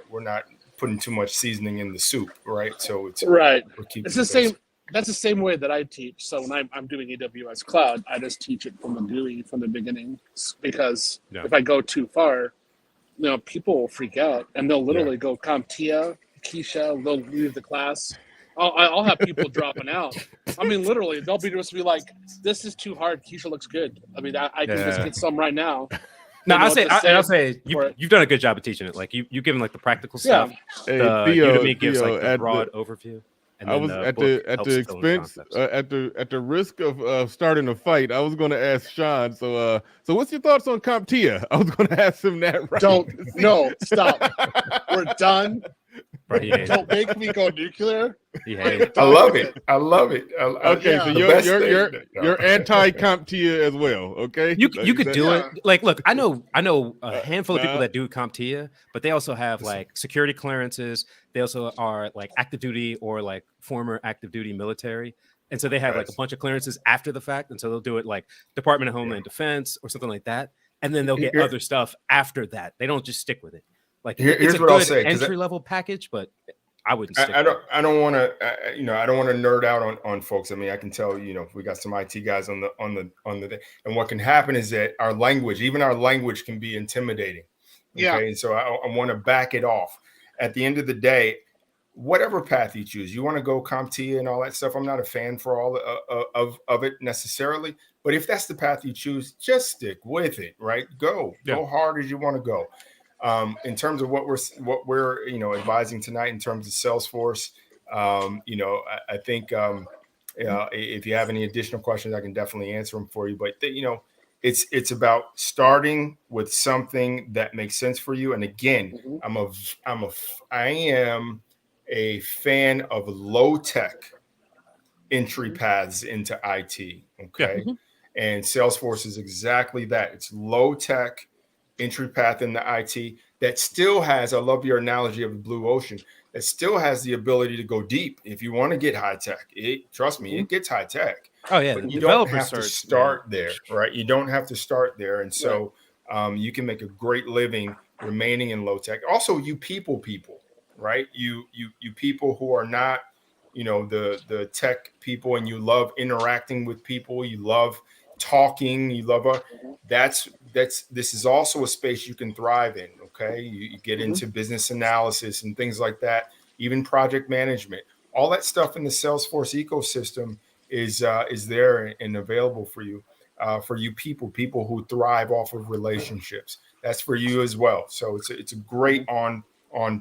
Speaker 4: We're not putting too much seasoning in the soup, right? So it's
Speaker 6: right. It's the same. That's the same way that I teach. So when I'm doing AWS Cloud, I just teach it from the GUI from the beginning because if I go too far, people will freak out and they'll literally go CompTIA, Keisha, they'll leave the class. I'll have people dropping out. I mean, literally, they'll just be like, "This is too hard. Keisha looks good. I mean, I can just get some right now."
Speaker 5: No, I'll say you've done a good job of teaching it. Like you've given like the practical stuff.
Speaker 1: Hey,
Speaker 5: Theo, Udemy gives like the broad overview. And
Speaker 1: I was at the expense at the risk of starting a fight. I was going to ask Sean. So what's your thoughts on CompTIA? I was going to ask him that. Right?
Speaker 6: Stop. We're done.
Speaker 5: Right,
Speaker 6: don't make me go nuclear.
Speaker 4: I love it.
Speaker 1: Okay, so you're anti-CompTIA as well. Okay,
Speaker 5: you could do it. Like, look, I know a handful of people that do CompTIA, but they also have like security clearances. They also are like active duty or like former active duty military, and so they have like a bunch of clearances after the fact, and so they'll do it like Department of Homeland Defense or something like that, and then they'll get other stuff after that. They don't just stick with it. Like
Speaker 4: here's
Speaker 5: it's a
Speaker 4: what
Speaker 5: good
Speaker 4: I'll say,
Speaker 5: entry level package, but I wouldn't.
Speaker 4: I don't want to nerd out on folks. I mean, I can tell we got some IT guys on the and what can happen is that our language can be intimidating. Okay, and so I want to back it off. At the end of the day, whatever path you choose, you want to go CompTIA and all that stuff. I'm not a fan for all of it necessarily, but if that's the path you choose, just stick with it. Right, go hard as you want to go. In terms of what we're advising tonight in terms of Salesforce, I think if you have any additional questions, I can definitely answer them for you. But it's about starting with something that makes sense for you. And again, I am a fan of low tech entry paths into IT. Okay, and Salesforce is exactly that. It's low tech entry path in the IT that still has, I love your analogy of the blue ocean, that still has the ability to go deep. If you want to get high tech, trust me, it gets high tech.
Speaker 5: Oh yeah,
Speaker 4: but you don't have to start there, right? You don't have to start there, and so you can make a great living remaining in low tech. Also, you people, right? You people who are not, the tech people, and you love interacting with people, you love talking, you love this is also a space you can thrive in. Okay, you get into business analysis and things like that, even project management, all that stuff in the Salesforce ecosystem is there and available for you people who thrive off of relationships. that's for you as well. So it's a great on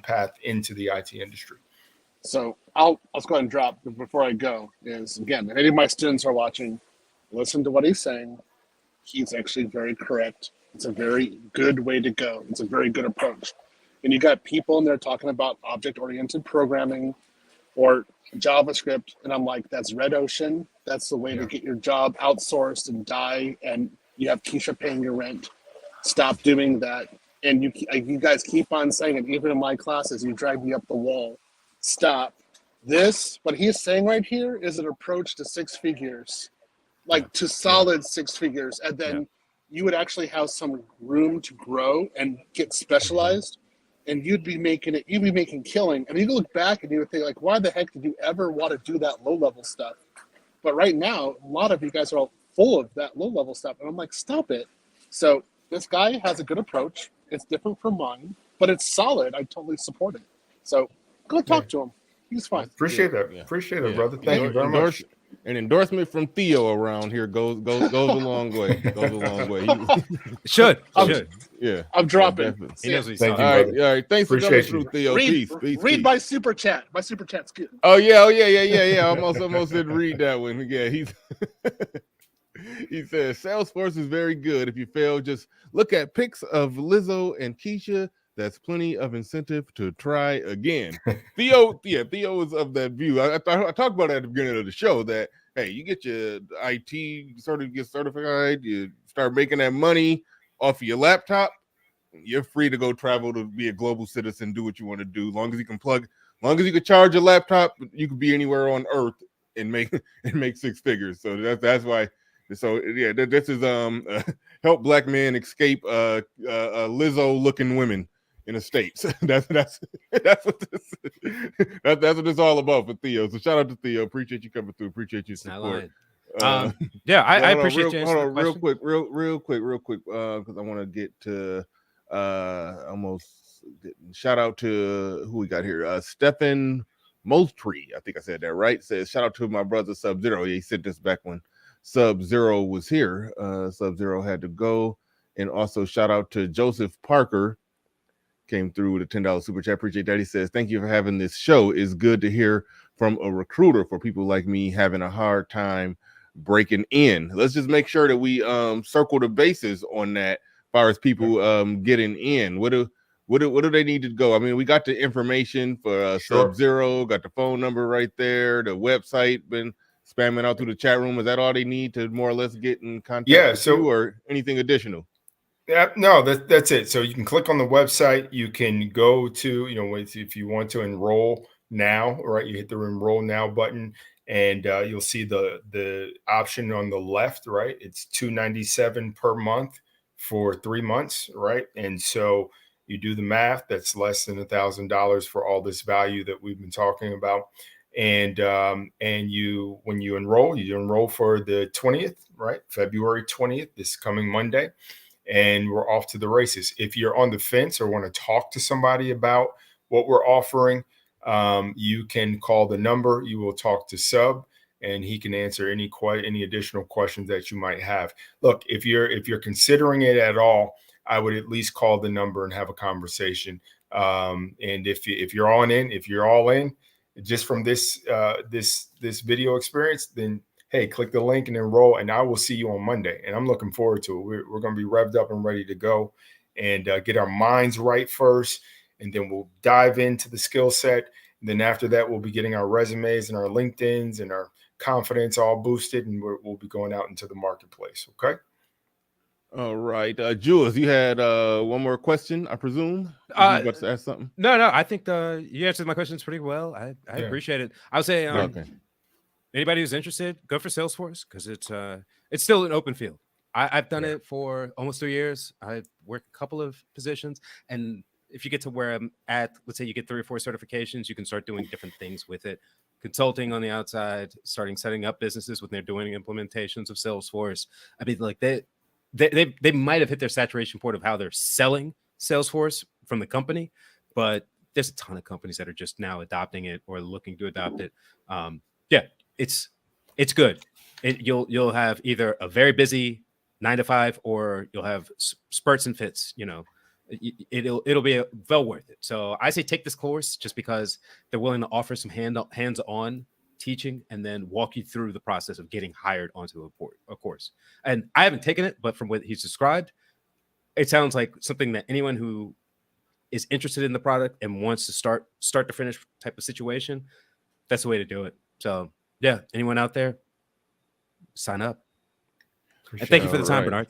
Speaker 4: path into the IT industry.
Speaker 6: So I'll go ahead and drop before I go is, again, if any of my students are watching, listen to what he's saying. He's actually very correct. It's a very good way to go. It's a very good approach. And you got people in there talking about object-oriented programming or JavaScript, and I'm like, that's red ocean. That's the way to get your job outsourced and die, and you have Keisha paying your rent. Stop doing that. And you guys keep on saying it, even in my classes, you drag me up the wall. Stop. What he's saying right here is an approach to 6 figures, like to solid 6 figures. And then you would actually have some room to grow and get specialized. And you'd be making killing. And you look back and you would think, like, why the heck did you ever want to do that low-level stuff? But right now, a lot of you guys are all full of that low-level stuff. And I'm like, stop it. So this guy has a good approach. It's different from mine, but it's solid. I totally support it. So go talk to him. He's fine.
Speaker 4: Appreciate that. Appreciate it, brother. Thank you very much.
Speaker 1: An endorsement from Theo around here goes a long way. Goes a long way.
Speaker 5: Should.
Speaker 1: Yeah.
Speaker 6: I'm dropping.
Speaker 5: He knows what he's
Speaker 4: Thank
Speaker 5: talking
Speaker 4: you,
Speaker 1: All right. Thanks for coming through, Theo. Peace.
Speaker 6: Read my super chat. My super chat's good.
Speaker 1: Oh yeah. I almost didn't read that one. Yeah, he says Salesforce is very good. If you fail, just look at pics of Lizzo and Keisha. That's plenty of incentive to try again. Theo is of that view. I talked about that at the beginning of the show that, hey, you get your IT get certified, you start making that money off of your laptop, you're free to go travel to be a global citizen, do what you want to do. As long as you can charge a laptop, you can be anywhere on earth and make 6 figures. So that's why. So yeah, this is help black men escape Lizzo looking women in the States. that's what it's all about for Theo. So shout out to Theo. Appreciate you coming through. Appreciate your support.
Speaker 5: I appreciate you.
Speaker 1: Hold on, real quick, because I want to get to shout out to who we got here. Stephen Moultrie, I think I said that right. Says shout out to my brother Sub-Zero. He sent this back when Sub-Zero was here. Sub-Zero had to go. And also shout out to Joseph Parker. Came through with a $10 super chat. Appreciate that. He says, thank you for having this show. It's good to hear from a recruiter for people like me having a hard time breaking in. Let's just make sure that we circle the bases on that as far as people getting in. What do they need to go? I mean, we got the information for Sub-Zero, got the phone number right there, the website been spamming out through the chat room. Is that all they need to more or less get in contact with you, or anything additional?
Speaker 4: Yeah, no, that's it. So you can click on the website. You can go to, if you want to enroll now, right? You hit the enroll now button, and you'll see the option on the left, right? It's $297 per month for 3 months, right? And so you do the math. That's less than $1,000 for all this value that we've been talking about. And when you enroll for the 20th, right? February 20th, this coming Monday. And we're off to the races. If you're on the fence or want to talk to somebody about what we're offering, you can call the number. You will talk to Sub, and he can answer any additional questions that you might have. Look, if you're considering it at all, I would at least call the number and have a conversation. And if you're all in, just from this video experience, then hey, click the link and enroll, and I will see you on Monday. And I'm looking forward to it. We're going to be revved up and ready to go and get our minds right first, and then we'll dive into the skill set. And then after that, we'll be getting our resumes and our LinkedIns and our confidence all boosted, and we'll be going out into the marketplace. Okay. All
Speaker 1: right. Jules, you had one more question, I presume? You about to ask something?
Speaker 5: No. I think you answered my questions pretty well. I appreciate it. I would say anybody who's interested, go for Salesforce, because it's still an open field. I've done it for almost 3 years. I've worked a couple of positions, and if you get to where I'm at, let's say you get 3 or 4 certifications, you can start doing different things with it. Consulting on the outside, setting up businesses when they're doing implementations of Salesforce. I mean, like they might have hit their saturation point of how they're selling Salesforce from the company, but there's a ton of companies that are just now adopting it or looking to adopt it. It's good. You'll have either a very busy 9 to 5, or you'll have spurts and fits. You know, it'll be well worth it. So I say take this course just because they're willing to offer some hands-on teaching and then walk you through the process of getting hired onto a course. And I haven't taken it, but from what he's described, it sounds like something that anyone who is interested in the product and wants to start to finish type of situation, that's the way to do it. So yeah, anyone out there, sign up. And thank you for the time, Bernard.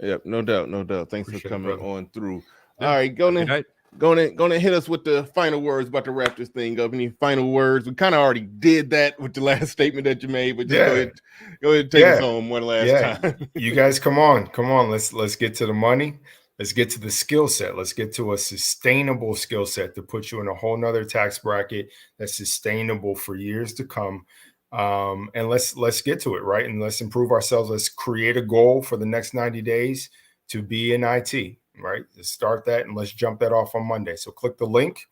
Speaker 1: Yep, no doubt. Thanks for coming on through.
Speaker 5: Yeah.
Speaker 1: All right, gonna hit us with the final words, about to wrap this thing up. Any final words? We kind of already did that with the last statement that you made, but just go ahead and take us home one last time.
Speaker 4: You guys, come on. Let's get to the money. Let's get to the skill set. Let's get to a sustainable skill set to put you in a whole nother tax bracket that's sustainable for years to come. And let's get to it, right? And let's improve ourselves. Let's create a goal for the next 90 days to be in IT, right? Let's start that, and let's jump that off on Monday. So click the link,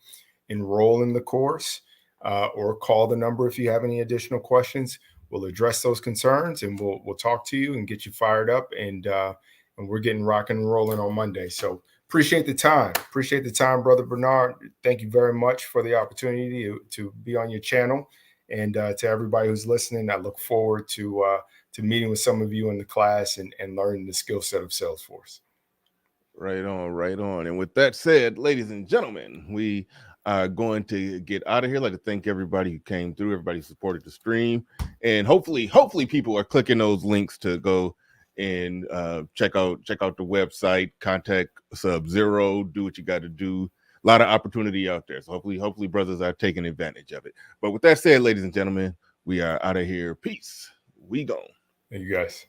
Speaker 4: enroll in the course, or call the number if you have any additional questions. We'll address those concerns, and we'll talk to you and get you fired up. And we're getting rocking and rolling on Monday. So appreciate the time. Brother Bernard. Thank you very much for the opportunity to be on your channel. And to everybody who's listening, I look forward to meeting with some of you in the class and learning the skill set of Salesforce.
Speaker 1: Right on. And with that said, ladies and gentlemen, we are going to get out of here. I'd like to thank everybody who came through, everybody who supported the stream. And hopefully people are clicking those links to go and check out the website, contact Sub-Zero, do what you got to do. A lot of opportunity out there. So hopefully brothers are taking advantage of it. But with that said, ladies and gentlemen, we are out of here. Peace. We gone.
Speaker 4: Thank you guys.